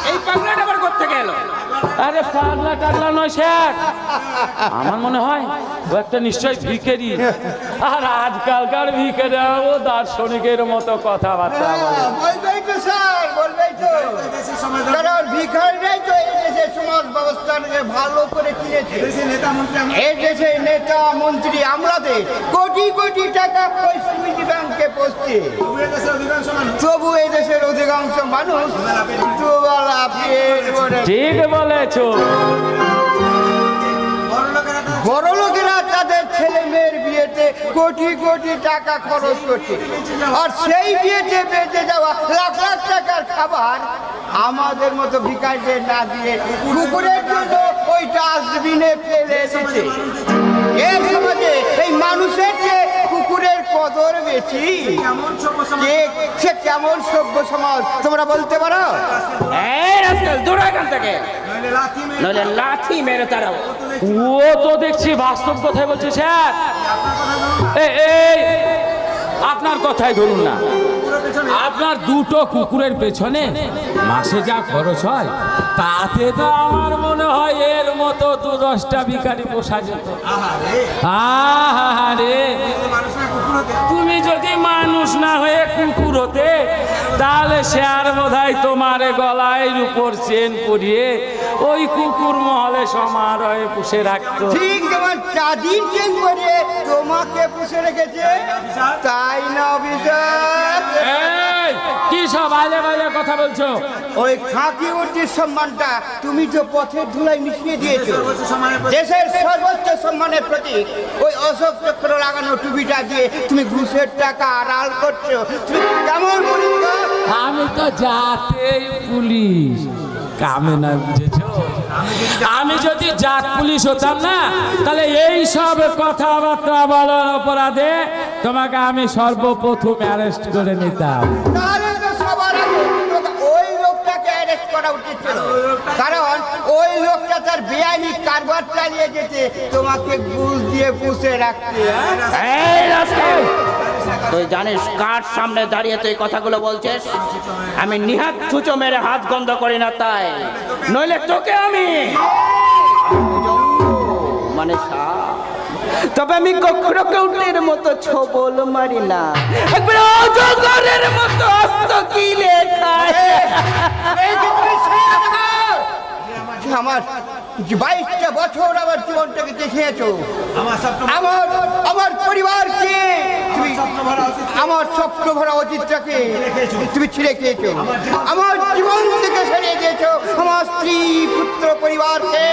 এই পাগলাটা আবার কোথা থেকে এলো? আরে পাগলা টাগলা নয় স্যার, আমার মনে হয় ও একটা নিশ্চয় ভিখারি। আর আজকালকার ভিখারিরা ও দার্শনিকের মতো কথাবার্তা বলে। বলবেই তো স্যার, বলবেই তো। কারণ ভিখারিরাই তো এই দেশের সমাজ ব্যবস্থাটাকে ভালো করে কিনেছে। এই দেশের নেতা মন্ত্রী আমলাদের কোটি কোটি টাকা ওই সমিতি ব্যাংকে পৌঁছছে, তবু এই দেশের অধিকাংশ মানুষ দুবেলা পেট ভরে। ঠিক বলেছো। বড় লোকেরা তাদের ছেলে মেয়ের বিয়েতে কোটি কোটি টাকা খরচ করছে, আর সেই বিয়েতে বেঁচে যাওয়া লাখ লাখ টাকার খাবার আমাদের মতো ভিখারিদের না দিয়ে কুকুরের জন্য ওই ডাস্টবিনে ফেলে এসেছে। এর সমাজে এই মানুষের যে কুকুরের কদর বেশি, সে কেমন সভ্য সমাজ তোমরা বলতে পারো? এই রাস্কেল, দূর এখান থেকে, নইলে লাথি মেরে তারাও। ও তো দেখছি বাস্তব কথাই বলছে স্যার। এই আপনার কথাই ধরুন না, আপনার দুটো কুকুরের পেছনে মাসে যা খরচ হয় তাতে তো আমার মনে হয় এর মতো 10টা ভিখারি পোষা যেত। আহারে, তুমি যদি মানুষ না হয়ে কুকুর হতে তাহলে সে আর বোধহয় তোমার গলায় উপর চেন পরিয়ে ওই কুকুর মহলে সমারোহে পুষে রাখতো। ঠিক যেমন চাঁদির চেন পরিয়ে তোমাকে পুষে রেখেছে, তাই না অভিষেক? এই, কি সব আজে বাজে কথা বলছো? ওই খাঁকি উর্জির সম্মানটা তুমি তো পথের ধুলায় মিশিয়ে দিয়েছো। দেশের সর্বোচ্চ সম্মানের প্রতীক ওই অশোক চক্র লাগানো টুপিটা দিয়ে তুমি ঘুষের টাকা আড়াল করছো। তুমি কেমন পরীক্ষা? আমি তো জাতেই পুলিশ, কামে না বুঝেছো? আমি যদি জাত পুলিশ হতাম না তাহলে এই সব কথাবার্তা বলার অপরাধে তোমাকে আমি সর্বপ্রথম অ্যারেস্ট করে নিতাম। তাহলে তো সবার আগে ওই লোকটাকে অ্যারেস্ট করা উচিত ছিল, কারণ ওই লোকটা তার বেআইনি কারবার চালিয়ে যেতে তোমাকে ঘুষ দিয়ে পুষে রাখতে। এই রাস্কেল, তুই জানিস কার সামনে দাঁড়িয়ে তুই কথাগুলো বলছিস? আমি নিহাত ছুঁচো মেরে হাত বন্ধ করি না, তাই নইলে তোকে আমি মানে তবে আমি কখনো কৌটের মতো ছবল মারি না, একবার অজগরের মতো অস্ত কিলে খায়। আমার 22টা বছর আমার জীবনটাকে দেখিয়েছো, আমার পরিবারকে, আমার স্বপ্ন ভরা অতীতটাকে তুমি ছিঁড়ে খেয়েছো, আমার জীবন থেকে সরিয়ে দিয়েছো আমার স্ত্রী পুত্র পরিবারকে।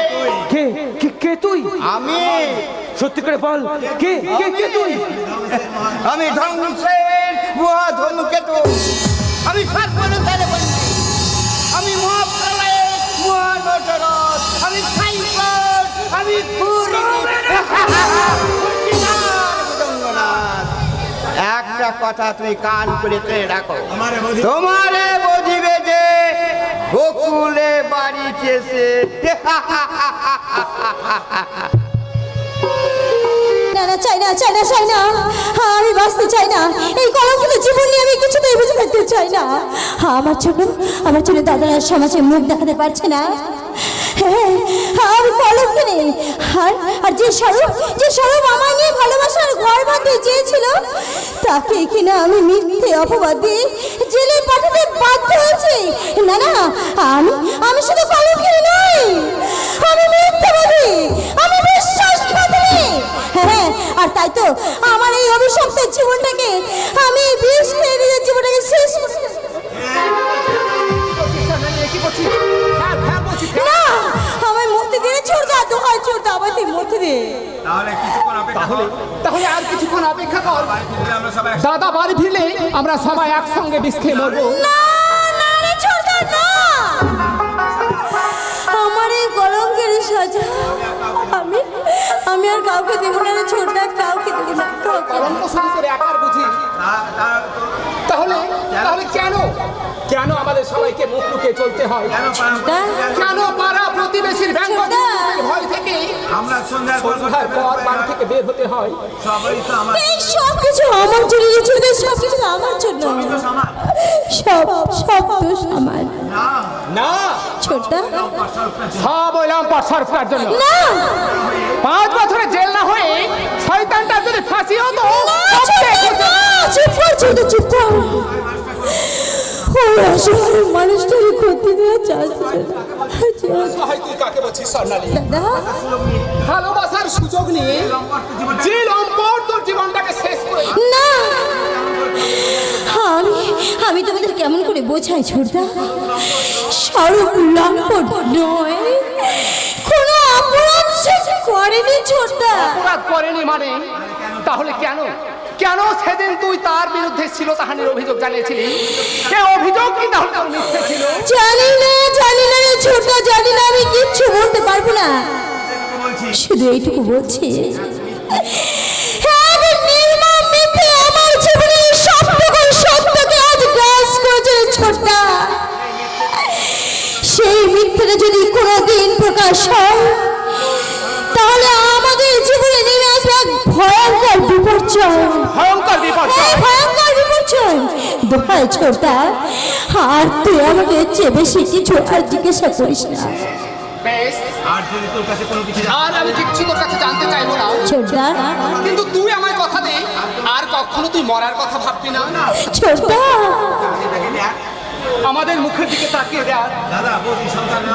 কে কে কে তুই? আমি সত্যি করে বল, কে কে কে তুই? আমি ধ্বংসের মহা ধনুকেতু, আমি সর্বনাশের বন্ধু, আমি মহাপ্রলয়ের মহানটরথ, আমি সাইক্লোন, আমি ঘুরি। একটা কথা তুমি কান করে রাখো, তোমারে বুঝিবে যে গোকুলে বাড়ি চেয়েছে। না না, চাই না, চাই না, চাই না, আমি বাঁচতে চাই না। এই কলঙ্কিত জীবন নিয়ে আমি কিছুতেই বুঝে থাকতে চাই না। আমার জন্য দাদারা সমাজে মুখ দেখাতে পারছে না। হ্যাঁ, আমি কলঙ্কিনী। আর যে স্বরূপ আমার নিয়ে ভালোবাসার ঘর বাঁধতে চেয়েছিল তাকে কিনা আমি মিথ্যে অপবাদ দিয়ে জেলে পাঠাতে বাধ্য হয়েছি। না না, আমি শুধু কলঙ্কিনী নই, আমি মিথ্যাবাদী, আমি বিশ্বাসঘাতী। হ্যাঁ, আর তাই তো আমার এই অভিশপ্ত জীবনটাকে আমি বিষ খেয়ে নিজের জীবনটাকে শেষ করে না, আমায় মরতে দিয়ে ছোড়দা, দোহাই ছোড়দা, আমায় তুই মরতে দে। তাহলে আর কিছুক্ষণ অপেক্ষা কর, দাদা বাড়ি ফিরলে আমরা সবাই একসঙ্গে বিষ খেয়ে মরবো। না না রে ছোড়দা, না, আমার এই কলঙ্কের সাজা আমি আর কাউকে দেবো না রে ছোড়দা, কাউকে দেবো না। কলঙ্ক শুরু করে একার বুঝি? তাহলে কেন আমাদের সবাইকে মুখ লুকিয়ে চলতে হয়? কেন পাড়া প্রতিবেশীর ব্যঙ্গ ভয় থেকে আমরা সন্ধ্যার পর বাড়ি থেকে বের হতে হয়? এই সব কিছু আমার জন্য রে ছোড়দা, সব কিছু আমার জন্য, সব দোষ আমার। না ছোড়দা, সব ওই লম্পট সরকার জন্য। না 5 বছরের জেল না হয়ে শয়তানটার যদি ফাঁসি হতো। চুপ কর ছোড়দা, চুপ কর। ওই ওই অসহায় মানুষটাকে ক্ষতি দেওয়ার চাইছে অসহায় তুই কাকে বলছিস স্বর্ণালী? দাদা ভালোবাসার সুযোগ নিয়ে যে লম্পট তোর জীবনটাকে শেষ করে না, আমি তোমাদের কেমন করে বোঝাই ছোটদা? স্বরূপ লম্পট নয়, কোনো অপরাধ সে করেনি ছোটদা। অপরাধ করেনি মানে? তাহলে কেন কেন সেদিন তুই তার বিরুদ্ধে শ্লীলতাহানির অভিযোগ জানিয়েছিলি? এই অভিযোগ কি তাহলে তোর মিথ্যে ছিল? জানি না রে ছোটদা, জানি না, আমি কিচ্ছু বলতে পারবো না। শুধু এইটুকু বলছি, এক নির্মম মিথ্যে আমার জীবনের সত্যকে আজ গ্রাস করেছে রে ছোটদা। সেই মিথ্যেটা যদি কোনোদিন প্রকাশ হয়, তাহলে আমাদের জীবনে নেমে আসবে এক ভয়ঙ্কর বিপর্যয়। ভয়ঙ্কর বিপর্যয়? ভয়ঙ্কর বিপর্যয়। দোহাই ছোটদা, আর তুই আমাকে এর চেয়ে বেশি কিছু আর জিজ্ঞাসা করিস না। বেশ, আর আমি কিচ্ছু তোর কাছে জানতে চাইবো না। ছোটদা, কিন্তু তুই আমায় কথা দে, আর কখনো তুই মরার কথা ভাববি না। ছোটদা, আমাদের মুখের দিকে তাকিয়ে দেখ।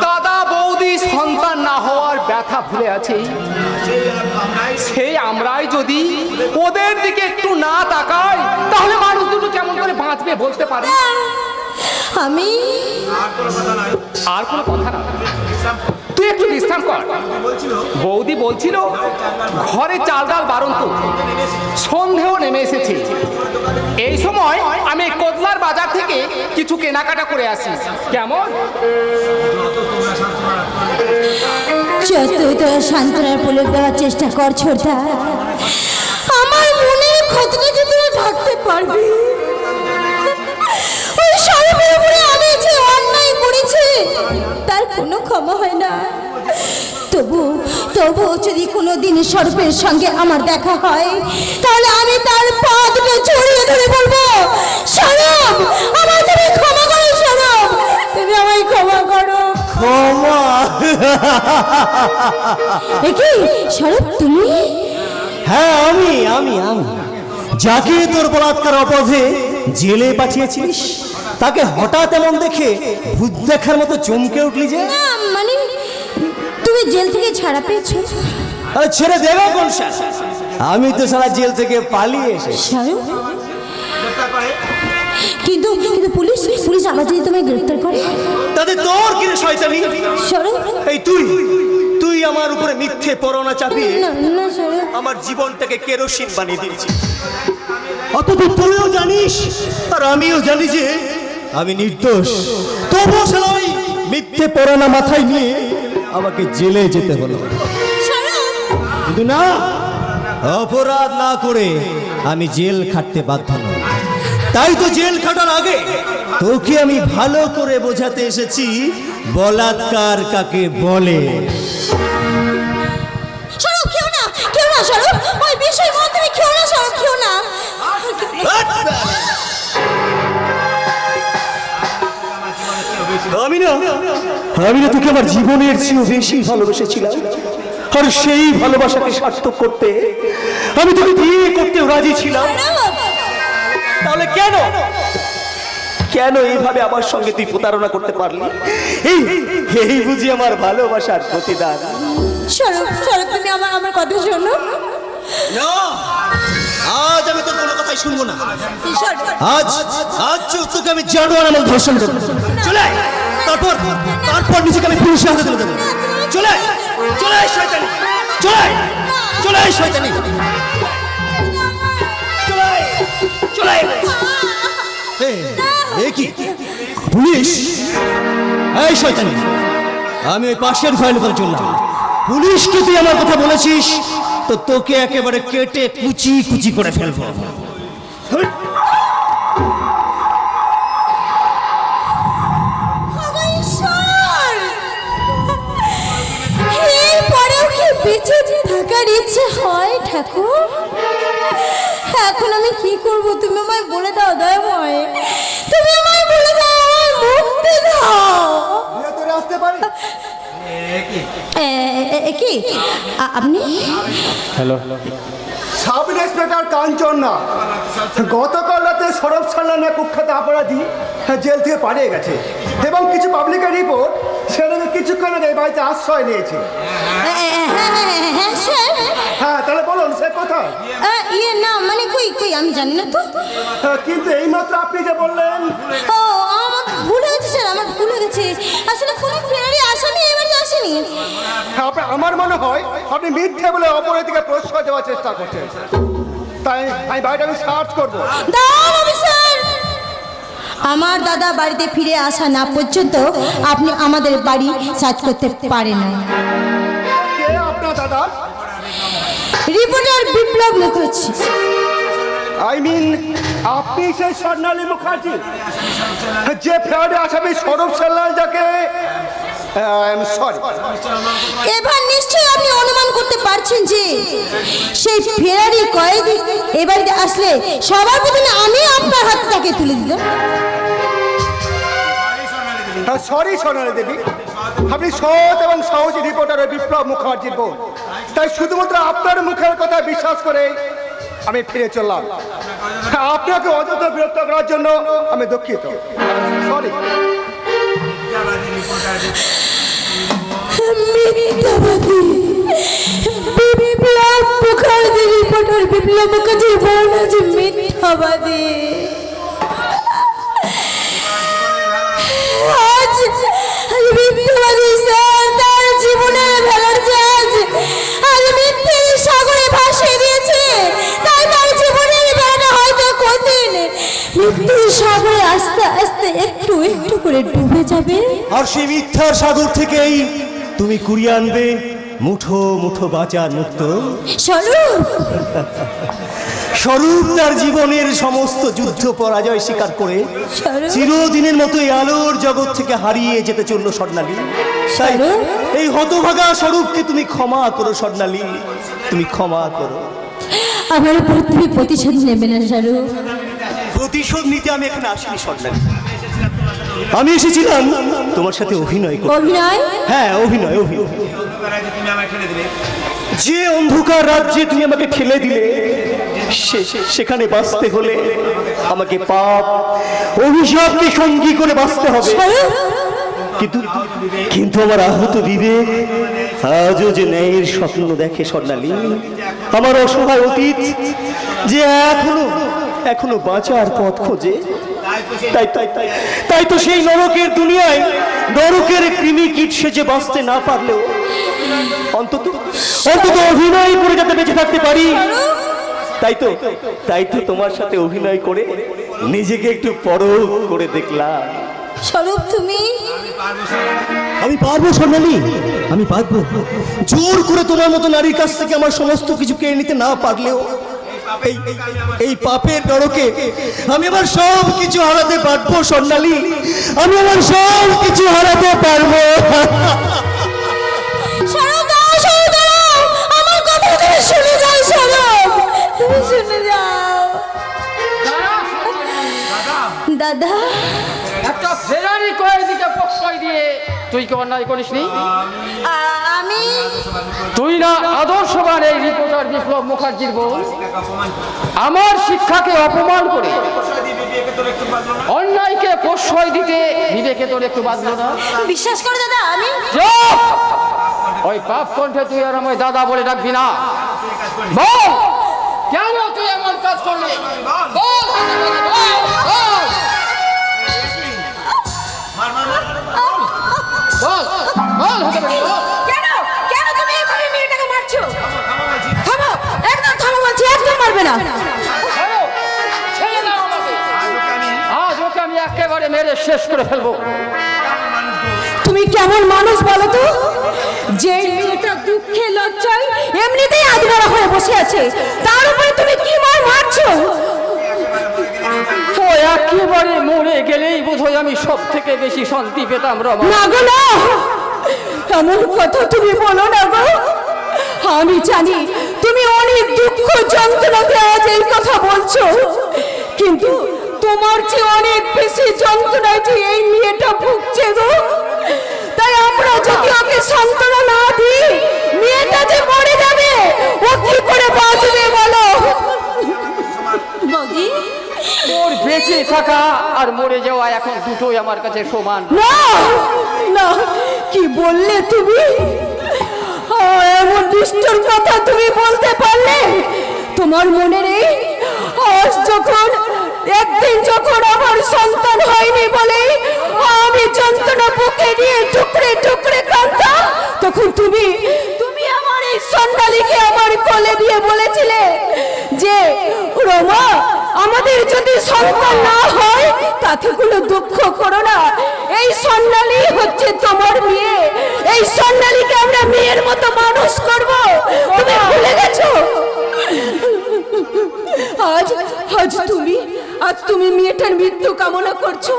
দাদা বৌদি সন্তান না হওয়ার ব্যথা ভুলে আছে। সেই আমরাই যদি ওদের দিকে একটু না তাকাই, তাহলে মানুষ দুটো কেমন করে বাঁচবে বলতে পারে? আমি আর কোনো কথা না, তুই একটু বিশ্রাম কর। বৌদি বলছিল ঘরে চাল ডাল বারন্ত, সন্ধেও নেমে এসেছে। এই সময় আমি কোদলার বাজার থেকে কিছু কেনাকাটা করে আসি, কেমন? যতই তোরা সান্ত্বনার প্রলোভ দেওয়ার চেষ্টা কর ছোটদা, আমার মনের ক্ষতটাকে তোরা ঢাকতে পারবি। ওই স্বরূপের উপরে আমি যে অন্যায় করেছি তার কোনো ক্ষমা হয় না। তবু যদি কোনোদিন স্বরূপের সঙ্গে আমার দেখা হয়, তাহলে আমি তার পা দুটো জড়িয়ে ধরে বলবো, স্বরূপ, আমায় তুমি ক্ষমা করো, স্বরূপ, তুমি আমায় ক্ষমা করো। ক্ষমা? কি স্বরূপ, তুমি? হ্যাঁ, আমি যাকে তোর বলাৎকার অপরাধে জেলে পাঠিয়েছিস, তাকে হঠাৎ এমন দেখে ভূত দেখার মতো চমকে উঠলি যে? না, মানে তুমি জেল থেকে ছাড়া পেয়েছো? আরে ছেড়ে দেবে কোন শালা? আমি তো সারা জেল থেকে পালিয়ে এসেছি। স্বরূপ, কিন্তু পুলিশ আবার যদি তোমায় গ্রেফতার করে? তাতে তোর কি রে শয়তানি? স্বরূপ, এই তুই আমার উপরে মিথ্যে পরোনা চাপিয়ে না স্বরূপ, আমার জীবনটাকে কেরোসিন বানিয়ে দিয়েছিস। অথচ তুইও জানিস আর আমিও জানি যে আমি নির্দোষ। তবুও শালা ওই মিথ্যে পরোনা মাথায় নিয়ে আমাকে জেলে যেতে হলো। কিন্তু না, অপরাধ না করে আমি জেল খাটতে বাধ্য নই। তাই তো জেল খাটার আগে তোকে আমি ভালো করে বোঝাতে এসেছি বলাৎকার কাকে বলে। স্বরূপ, খেও না স্বরূপ, ওই বিষয় মত তুমি খেও না স্বরূপ, খেও না। আমি না তোকে আমার জীবনের চেয়েও বেশি ভালোবেসেছিলাম, আর সেই ভালোবাসাকে সার্থক করতে আমি তোকে বিয়ে করতেও রাজি ছিলাম। তাহলে কেন এইভাবে আমার সঙ্গে তুই প্রতারণা করতে পারলি? এই বুঝি আমার ভালোবাসার প্রতিদান? স্বরূপ, তুমি আমার কথা শোনো। আজ আমি তোর কোনো কথাই শুনবো না। আজ তোকে আমি জানোয়ার আমার ধর্ষণ করবো। চলে আয়, তারপর নিজেকে আমি পুলিশের হাতে তুলে দেবো। চলে আয় শয়তানি, চলে আয় শয়তানি, চলে আয়। এ কি পুলিশ? এই শয়তানি, আমি ওই পাশের ঘরে লুকাতে চললাম। পুলিশকে তুই আমার কথা বলেছিস তো তোকে একেবারে কেটে কুচি করে ফেলবো। এরপরেও কি বেঁচে থাকার ইচ্ছে হয় ঠাকুর? এখন আমি কি করব? তুমি আমায় বলে দাও দয়াময়, তুমি আমায় বলে দাও, আমায় মুক্তি দাও। ভেতরে আসতে পারি? কি আপনি সাব ইন্সপেক্টর কাঞ্চন না, গতকাল রাতে সরব সাল্লানা কুখ্যাত অপরাধী জেল থেকে পালিয়ে গেছে এবং কিছু পাবলিকের রিপোর্ট সেটাকে কিছুক্ষণ আগে এই বাড়িতে আশ্রয় নিয়েছে। হ্যাঁ স্যার। হ্যাঁ, তাহলে বলুন সে কোথায়? ইয়ে না মানে কই কই আমি জানি না তো। কিন্তু এইমাত্র আপনি যে বললেন। ও আমার ভুল হয়েছে স্যার, আমার ভুল হয়ে গেছে। আসলে কোনো ফেরারি আসামি এবারে আসেনি। আমার মনে হয় আপনি মিথ্যে বলে অপরাধীকে প্রশ্রয় দেওয়ার চেষ্টা করছেন, তাই আমি বাড়িটা সার্চ করবো। দাঁড়ান অফিসার, আমার দাদা বাড়িতে ফিরে আসা না পর্যন্ত আপনি আমাদের বাড়ি সার্চ করতে পারেন না। কে আপনার দাদা? Reporter Biplab Mukherjee. I mean আপনি সেই স্বর্ণালী মুখার্জি যে ফেরারি আসামি সৌরভ সাল্লাল, যাকে সরি। এবার নিশ্চয়ই আপনি অনুমান করতে পারছেন যে সেই ফেরারি কয়েদি এবারে আসলে সবার প্রথমে আমি আপনার হাত তাকে তুলে দিলাম। সরি সোনালী দেবী, আপনি সৎ এবং সাহসী রিপোর্টার বিপ্লব মুখার্জির বোন, তাই শুধুমাত্র আপনার মুখের কথা বিশ্বাস করে আমি ফিরে চললাম। আপনাকে অযথা বিরক্ত করার জন্য আমি দুঃখিত, সরি। বিপ্লব মুখার্জি, রিপোর্টার বিপ্লব মুখার্জির বোন আছে মিথ্যাবাদী। আজ মিথ্যাবাদী স্যার তার জীবনের ভেলার জাহাজ আজ মিথ্যের সাগরে ভাসিয়ে দিয়েছে, তাই তার জীবনের ভেলাটা হয়তো কঠিন মৃত্যুর সাগরে আস্তে আস্তে একটু একটু করে ডুবে যাবে। আর সেই মিথ্যার সাগর থেকেই তুমি কুড়িয়ে আনবে মুঠো মুঠো বাঁচার মুক্ত স্বরূপ। স্বরূপ তার জীবনের সমস্ত যুদ্ধ পরাজয় স্বীকার করে চিরদিনের মতো এই আলোর জগৎ থেকে হারিয়ে যেতে চলল স্বর্ণালী। তাই এই হতভাগা স্বরূপকে তুমি ক্ষমা করো স্বর্ণালী, তুমি ক্ষমা করো। আমার উপর তুমি প্রতিশোধ নেবে না স্বরূপ? প্রতিশোধ নিতে আমি এখানে আসিনি স্বর্ণালী, আমি এসেছিলাম তোমার সাথে অভিনয় করতে। অভিনয়? হ্যাঁ, অভিনয়। যে অন্ধকার রাজ্যে তুমি আমাকে ঠেলে দিলে সেখানে বাঁচতে হলে আমাকে পাপ অভিশাপকে সঙ্গী করে বাঁচতে হবে। কিন্তু আমার আহত বিবেক আজও যে ন্যায়ের স্বপ্ন দেখে স্বর্ণালী, আমার অসহায় অতীত যে এখনো বাঁচার পথ খোঁজে। তাই তো সেই নরকের দুনিয়ায় নরকের কৃমি কীট সেজে বাঁচতে না পারলেও অন্তত অভিনয় করে যাতে বেঁচে থাকতে পারি, তাই তো তোমার সাথে অভিনয় করে নিজেকে একটু পরখ করে দেখলাম। স্বরূপ আমি পারবো স্বর্ণালী, আমি পারবো। জোর করে তোমার মতো নারীর কাছ থেকে আমার সমস্ত কিছু কেড়ে নিতে না পারলেও এই পাপের নরকে আমি আমার সব কিছু হারাতে পারবো স্বর্ণালী, আমি আমার সব কিছু হারাতে পারবো। আমার কথা তুমি শুনে যাও স্বরূপ, তুমি শুনে যাও। দাদা, একটা ফেরারি কয়েদিকে প্রশ্রয় দিয়ে তুই কি অন্যায় করিসনি? আমি তুই না আদর্শবান এই রিপোর্টার বিপ্লব মুখার্জির বোন? আমার শিক্ষাকে অপমান করে অন্যায়কে প্রশ্রয় দিতে বিবেকে তোর একটু বাঁধলো না? বিশ্বাস করো দাদা, আমি চুপ! ওই পাপ কণ্ঠে তুই আর আমায় দাদা বলে ডাকবি না। বল, কেন তুই এমন কাজ করলি? বল, কেন কেন তুমি এইভাবে মেয়েটাকে মারছো? থামো, একদম থামো বলছি, একদম মারবে না। আজ ওকে আমি একেবারে মেরে শেষ করে ফেলবো। তুমি কেমন মানুষ বলো তো, যে মেয়েটা দুঃখে লজ্জায় এমনিতেই আদুরা হয়ে বসে আছে, তার উপরে তুমি কি মারছো? ও একেবারে মরে গেলেই বোধহয় আমি সব থেকে বেশি শান্তি পেতাম। রমা, না গো না, এমন কথা তুমি বলো না গো। আমি জানি তুমি অনেক দুঃখ যন্ত্রণাতে আজ এই কথা বলছো, কিন্তু তোমার যে অনেক বেশি যন্ত্রণায় যে এই মেয়েটা ভুগছে গো, তাই আমরা যদি ওকে সান্ত্বনা না দিই মেয়েটা যে মরে যাবে, ও কি করে বাঁচবে বলো? বৌদি ওর বেঁচে থাকা আর মরে যাওয়া এখন দুটোই আমার কাছে সমান। না না, কি বললে তুমি? এমন দুষ্টর কথা তুমি বলতে পারলে? তোমার মনে নেই আজ যখন একদিন যখন আমার সন্তান হয়নি বলে আমি যন্ত্রণা বুকে নিয়ে টুকরে টুকরে কাঁদতাম, তখন তুমি তুমি আমার এই সন্তানকে আমার কোলে দিয়ে বলেছিলে যে রমা, আমাদের যদি সন্তান না হয় তাতে কোনো দুঃখ করো না, এই সন্ন্যালী হচ্ছে তোমার মেয়ে, এই সন্ন্যালীকে আমরা মেয়ের মতো মানুষ করব। তুমি ভুলে গেছো? আজ আজ তুমি মেয়েটার মৃত্যু কামনা করছো।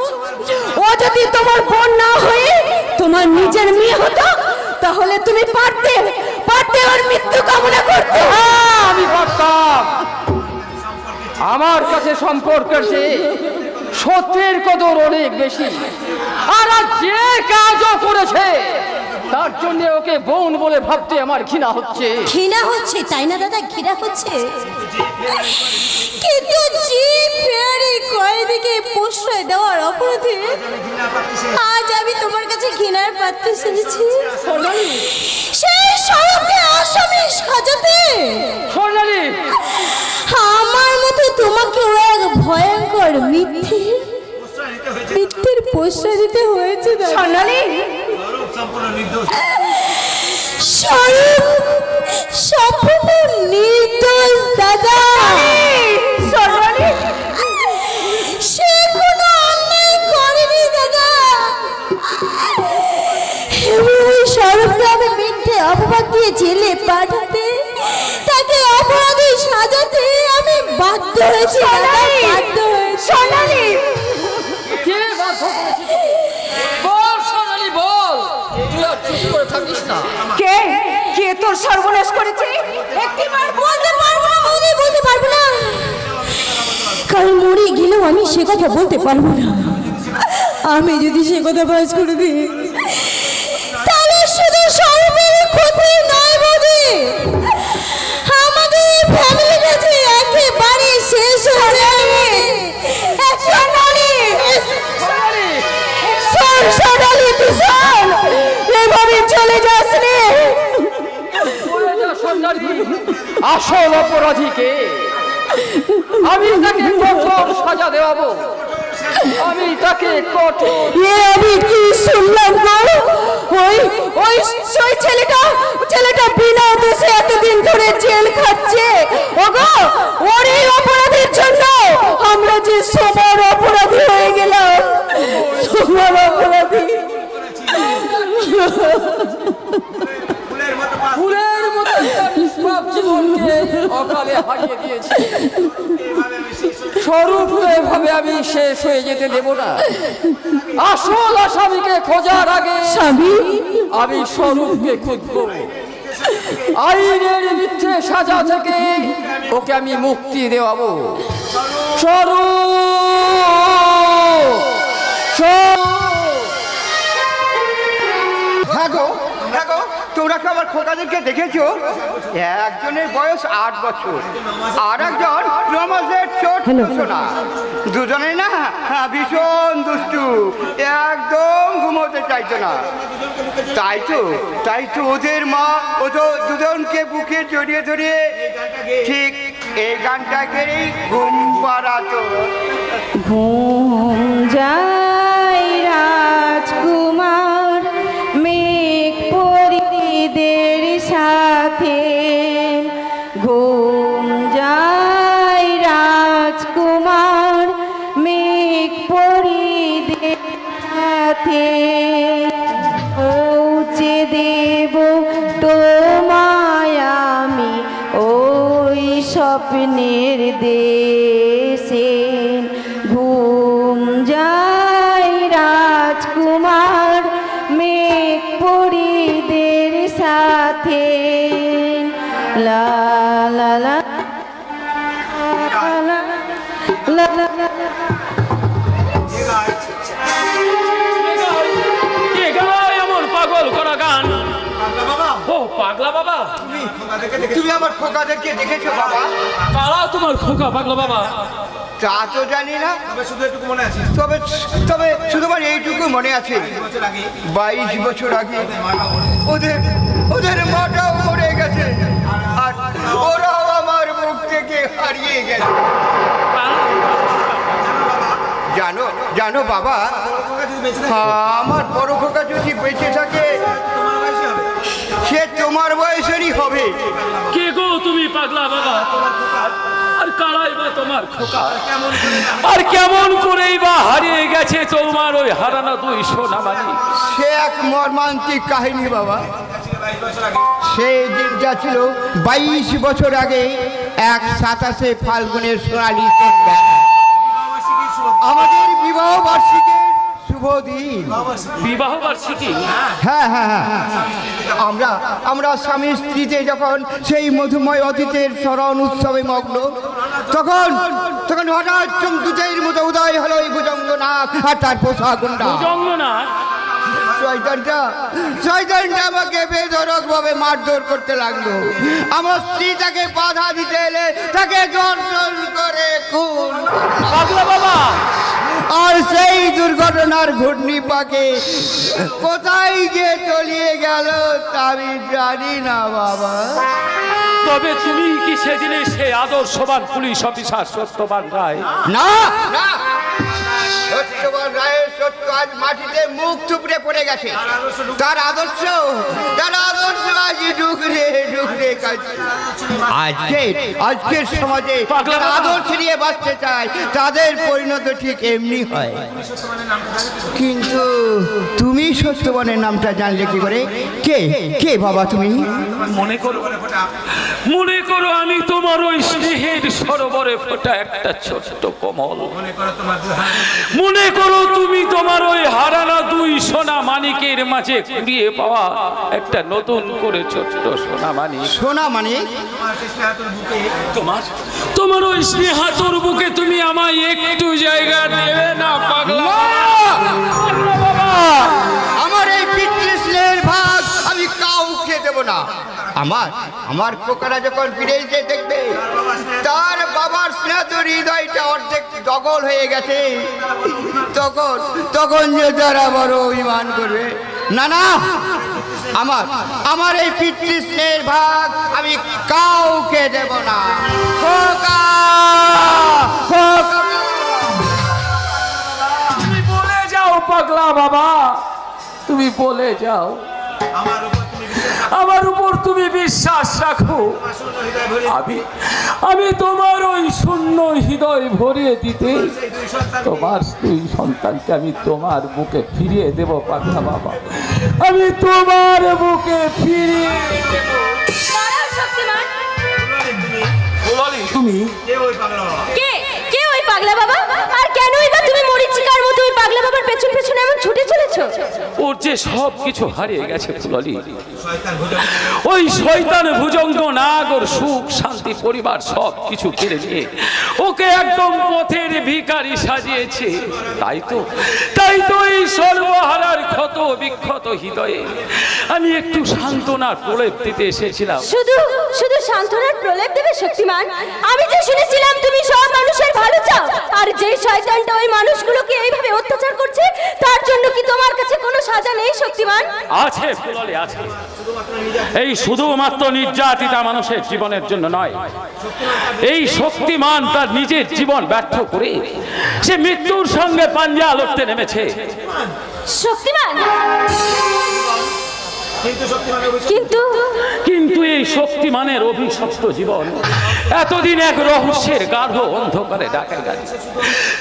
ও যদি তোমার বোন না হয়ে তোমার নিজের মেয়ে হতো তাহলে তুমি পারতে ওর মৃত্যু কামনা করতে। আমি পারতাম। আমার কাছে সম্পর্কের চেয়ে সত্যের কদর অনেক বেশি। আর আজ যে কাজও করেছে তার জন্য ওকে বোন বলে ভাবতে আমার ঘৃণা হচ্ছে। ঘৃণা হচ্ছে তাই না দাদা? ঘৃণা হচ্ছে, কিন্তু জীব ফেরারি কয়েদিকে প্রশ্রয় দেওয়ার অপরাধে আজ আমি তোমার কাছে ঘৃণার পাত্র সেজেছি। সেই সড়কে আসামি সাজাতে সোনালি, আমার মতো তোমাকে এক ভয়ঙ্কর মিথ্যের প্রশ্রয় দিতে হয়েছে দাদা। সোনালি, সম্পূর্ণ নির্দোষ দাদা। সোনালি, সে কোনো অন্যায় করেনি দাদা। সড়ককে আমি মিথ্যে অপবাদ দিয়ে জেলে পাঠাতে, তাকে অপরাধী সাজাতে আমি বাধ্য হয়েছি দাদা, বাধ্য হয়েছি। সোনালি, কে বাধ্য করেছে তোকে? বল সোনালি, বল। তুই আর চুপ করে থাকিস না। কে কে তোর সর্বনাশ করেছে? একটিবার বলতে পারবো না বৌদি, বলতে পারবো না, কারণ মরে গেলেও আমি সে কথা বলতে পারবো না। আমি যদি সে কথা বাজ করে দিই তাহলে শুধু সর্বের ক্ষতি নয় বৌদি, আমাদের ফ্যামিলিটা যে একেবারে শেষ হয়ে যাবে। সোনালি, বিশাল, এভাবে চলে যাস রে। আসল অপরাধীকে আমি তাকে কঠোর সাজা দেওয়াবো। আমি তাকে কঠোর। আমি কি শুনলাম গো? ওই ওই ওই ছেলেটা বিনা দোষে এতদিন ধরে জেল খাচ্ছে। ওগো, ওর এই অপরাধের জন্য আমরা যে সবার অপরাধী হয়ে গেলাম, সবার অপরাধী। ফুলের মতো একটা নিষ্পাপ জীবনকে অকালে হারিয়ে দিয়েছি। স্বরূপকে এভাবে আমি শেষ হয়ে যেতে দেব না। আসল আসামিকে খোঁজার আগে স্বামী, আমি স্বরূপকে খুঁজব। আইনের মিথ্যে সাজা থেকে ওকে আমি মুক্তি দেওয়াবো। স্বরূপ, হ্যাঁ গো, তোমরা কি আমার খোকাদেরকে দেখেছো? একজনের বয়স 8 বছর, আর একজন 9 মাসের ছোট সোনা। দুজনে না ভীষণ দুষ্টু, একদম ঘুমোতে চাইতো না। তাই তো ওদের মা দুজনকে বুকে জড়িয়ে ধরিয়ে ঠিক এই গানটা গেলেই ঘুম পাড়াতো। ঘুম যায় রাজকুমার মেঘ পরিদের সাথে, ঘুম যায় রাজকুমার মেঘ পরিদের সাথে, পৌঁছে দেব তোমায় আমি ওই স্বপ্নের দেশে। ঘুম যায় রাজকুমার মেঘ পরিদের সাথে, লা লা লা লা লা লা লা। কে গায় এমন বাবা, তুমি আমার খোকাদেরকে দেখেছো বাবা? কারা তোমার খোকা পাগলা বাবা? তা তো জানি না, তবে তবে শুধু আমার এইটুকু মনে আছে, 22 বছর আগে ওদের ওদের মাটাও মরে গেছে, আর ওরাও আমার মুখ থেকে হারিয়ে গেছে। জানো জানো বাবা, আমার বড় খোকা যদি বেঁচে থাকে সে তোমার বয়সেরই হবে। কে গো তুমি পাগলা বাবা? আর কারাই বা তোমার খোকা? আর কেমন করেই বা হারিয়ে গেছে তোমার ওই হারানো 2 সোনা মানিক? সে এক মর্মান্তিক কাহিনী বাবা। সেই দিনটা ছিল 22 বছর আগে, এক 27শে ফাল্গুনের সোনালী সন্ধ্যা, আমাদের বিবাহ বার্ষিকীর শুভ দিন। বিবাহ বার্ষিকী? হ্যাঁ হ্যাঁ হ্যাঁ, আমরা স্বামী স্ত্রীতে যখন সেই মধুময় অতীতের স্মরণ উৎসবে মগ্ন, তখন তখন হঠাৎ চমচুচের মতো উদয় হলো এই ভুজঙ্গনাথ আর তার পোষা গুন্ডা। ভুজঙ্গনাথ? শয়তানটা আমাকে বেধড়ক ভাবে মারধর করতে লাগলো। আমার স্ত্রী তাকে বাধা দিতে এলে তাকে দর্শন করে খুন। পাগলা বাবা, আর সেই দুর্ঘটনার ঘূর্ণি পাকে কোথায় যে তলিয়ে গেল তা আমি জানি না বাবা। তবে তুমি কি সেদিনে সে আদর্শবান পুলিশ অফিসার সত্যবান রায়? না না, সত্যবান রায়ের সত্য আজ মাটিতে মুখ থুবড়ে পড়ে গেছে। তার আদর্শ আজ ডুকরে ডুকরে কাছে। আজকের সমাজে যারা আদর্শ নিয়ে বাঁচতে চায় তাদের পরিণত ঠিক এমনি হয়। কিন্তু তুমি সত্যবানের নামটা জানলে কি করে? কে কে বাবা তুমি? মনে করো আমি তোমার ওই স্নেহের সরোবরে ফোটা একটা ছোট্ট কমল। মনে করো তুমি তোমার ওই হারানো 2 সোনা মানিকের মাঝে কুড়িয়ে পাওয়া একটা নতুন করে ছোট্ট সোনা মানিক। সোনা মানিক? তোমার ওই স্নেহাতুর বুকে তুমি আমায় একটু জায়গা দেবে না পাগলা বাবা? আমার এই পিতৃস্নেহের ভাগ আমি কাউকে দেব না। আমার খোকারা যখন ফিরে এসে দেখবে তার বাবার স্নেহাতুর হৃদয়টা অর্ধেক দগল হয়ে গেছে, তখন যে তারা বড় অভিমান করবে। না না, আমার এই পিতৃস্নেহের ভাগ আমি কাউকে দেব না। খোকা, খোকা। তুমি বলে যাও পাগলা বাবা, তুমি বলে যাও। আমার উপর তুমি বিশ্বাস রাখো, আমি তোমার ওই শূন্য হৃদয় ভরিয়ে দিতে তোমার 2 সন্তানকে আমি তোমার বুকে ফিরিয়ে দেব পাগলা বাবা। আমি তোমার বুকে ফিরিয়ে দেব। শক্তিমান, তুমি কে কে ওই পাগলা বাবা? আর কেনই বা তুমি মরিচিকার মতো ওই পাগলা বাবার পেছন পেছনে এমন ছুটে চলেছো? ওর যে সব কিছু হারিয়ে গেছে ফুললি, ওই শয়তান ভুজঙ্গ নাগ ওর সুখ শান্তি পরিবার সব কিছু কেড়ে নিয়ে ওকে একদম পথের ভিখারি সাজিয়েছে। তাই তো এই সর্বহারার ক্ষত বিক্ষত হৃদয়ে আমি একটু সান্ত্বনার প্রলেপ দিতে এসেছিলাম। শুধু সান্ত্বনার প্রলেপ দেবে শক্তিমান? আমি যে শুনেছিলাম তুমি সব মানুষের ভালো চাও, আর যে শয়তানটা ওই মানুষগুলোকে এইভাবে অত্যাচার করছে তার জন্য কি তোমার কাছে কোনো সাজা নেই শক্তিমান? আছে ফুললি, আছে। এই শুধুমাত্র নির্যাতিতা মানুষের জীবনের জন্য নয়, এই শক্তিমান তার নিজের জীবন ব্যর্থ করে সে মৃত্যুর সঙ্গে পাঞ্জা লড়তে নেমেছে। শক্তিমান, কিন্তু এই শক্তিমানের অভিশপ্ত জীবন এতদিন এক রহস্যের গাঢ় অন্ধকারে ঢাকা গেছে।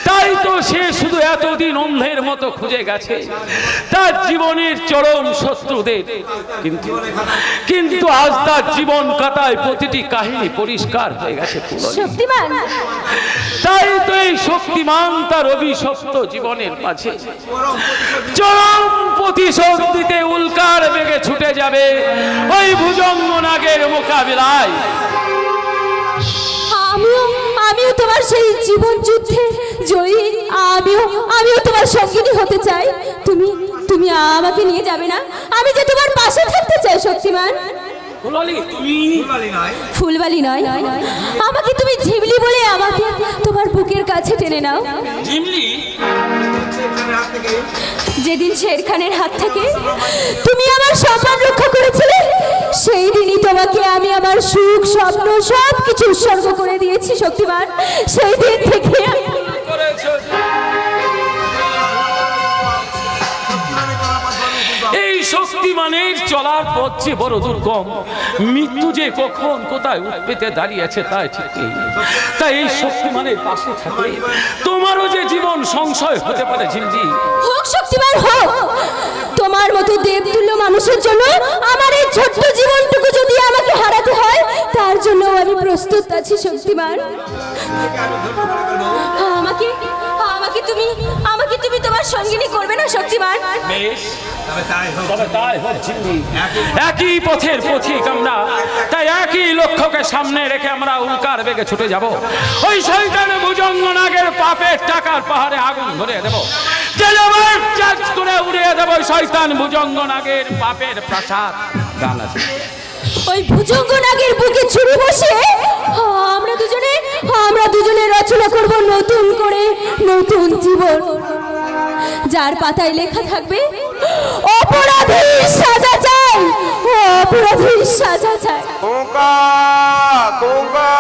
তাই তো সে শুধু এতদিন অন্ধের মতো খুঁজে গেছে তার জীবনের চরম শত্রুদের, কিন্তু আজ তার জীবন কাটায় প্রতিটি কাহিনী পরিষ্কার হয়ে গেছে। শক্তিমান, তাই তো এই শক্তিমান তার অভিশপ্ত জীবনের মাঝে চরম প্রতিশোধ দিতে উল্কার বেগে ছুটে যাবে ওই ভুজঙ্গ নাগের মোকাবিলায়। আমিও তোমার সেই জীবন যুদ্ধে জয়ী, আমিও তোমার সঙ্গিনী হতে চাই। তুমি আমাকে নিয়ে যাবে না? আমি যে তোমার পাশে থাকতে চাই শক্তিমান। ফুলবালি নয়, আমাকে তুমি ঝিমলি বলে আমাকে তোমার বুকের কাছে টেনে নাও। যেদিন শের খানের হাত থেকে তুমি আমার সম্মান রক্ষা করেছিলে, সেই দিনই তোমাকে আমি আমার সুখ স্বপ্ন সব কিছু উৎসর্গ করে দিয়েছি শক্তিমান। সেই দিন থেকে এই শক্তিমানের চলার পথ যে বড় দুর্গম, মৃত্যু যে কখন কোথায় উৎপেতে দাঁড়িয়েছে তাই ঠিক নেই। তাই এই শক্তিমানের পাশে থাকলে তোমারও যে জীবন সংশয় হতে পারে ঝিমলি। হোক শক্তিমান হোক, তোমার মতো দেবতুল্য মানুষের জন্য আমার এই ছোট্ট জীবনটুকু যদি আমাকে হারাতে হয়, তার জন্য আমি প্রস্তুত আছি শক্তিমান। আমাকে আমাকে তুমি তোমার সঙ্গিনী করবে না শক্তিমান? বেশ, তবে তাই হোক ঝিমলি। একই পথের পথিক আমরা, তাই একই লক্ষ্যকে সামনে রেখে আমরা উল্কার বেগে ছুটে যাব। ওই শয়তান ভুজঙ্গনাগের পাপের টাকার পাহাড়ে আগুন ধরিয়ে দেব, চার্জ করে উড়িয়ে দেব শয়তান ভুজঙ্গনাগের পাপের প্রাসাদ। গান আছে, ওই ভুজঙ্গ নাগের বুকে ছুরি বসে আমরা দুজনে রচনা করব নতুন করে নতুন জীবন, যার পাতায় লেখা থাকবে অপরাধীর সাজা চাই, অপরাধীর সাজা চাই। খোকা খোকা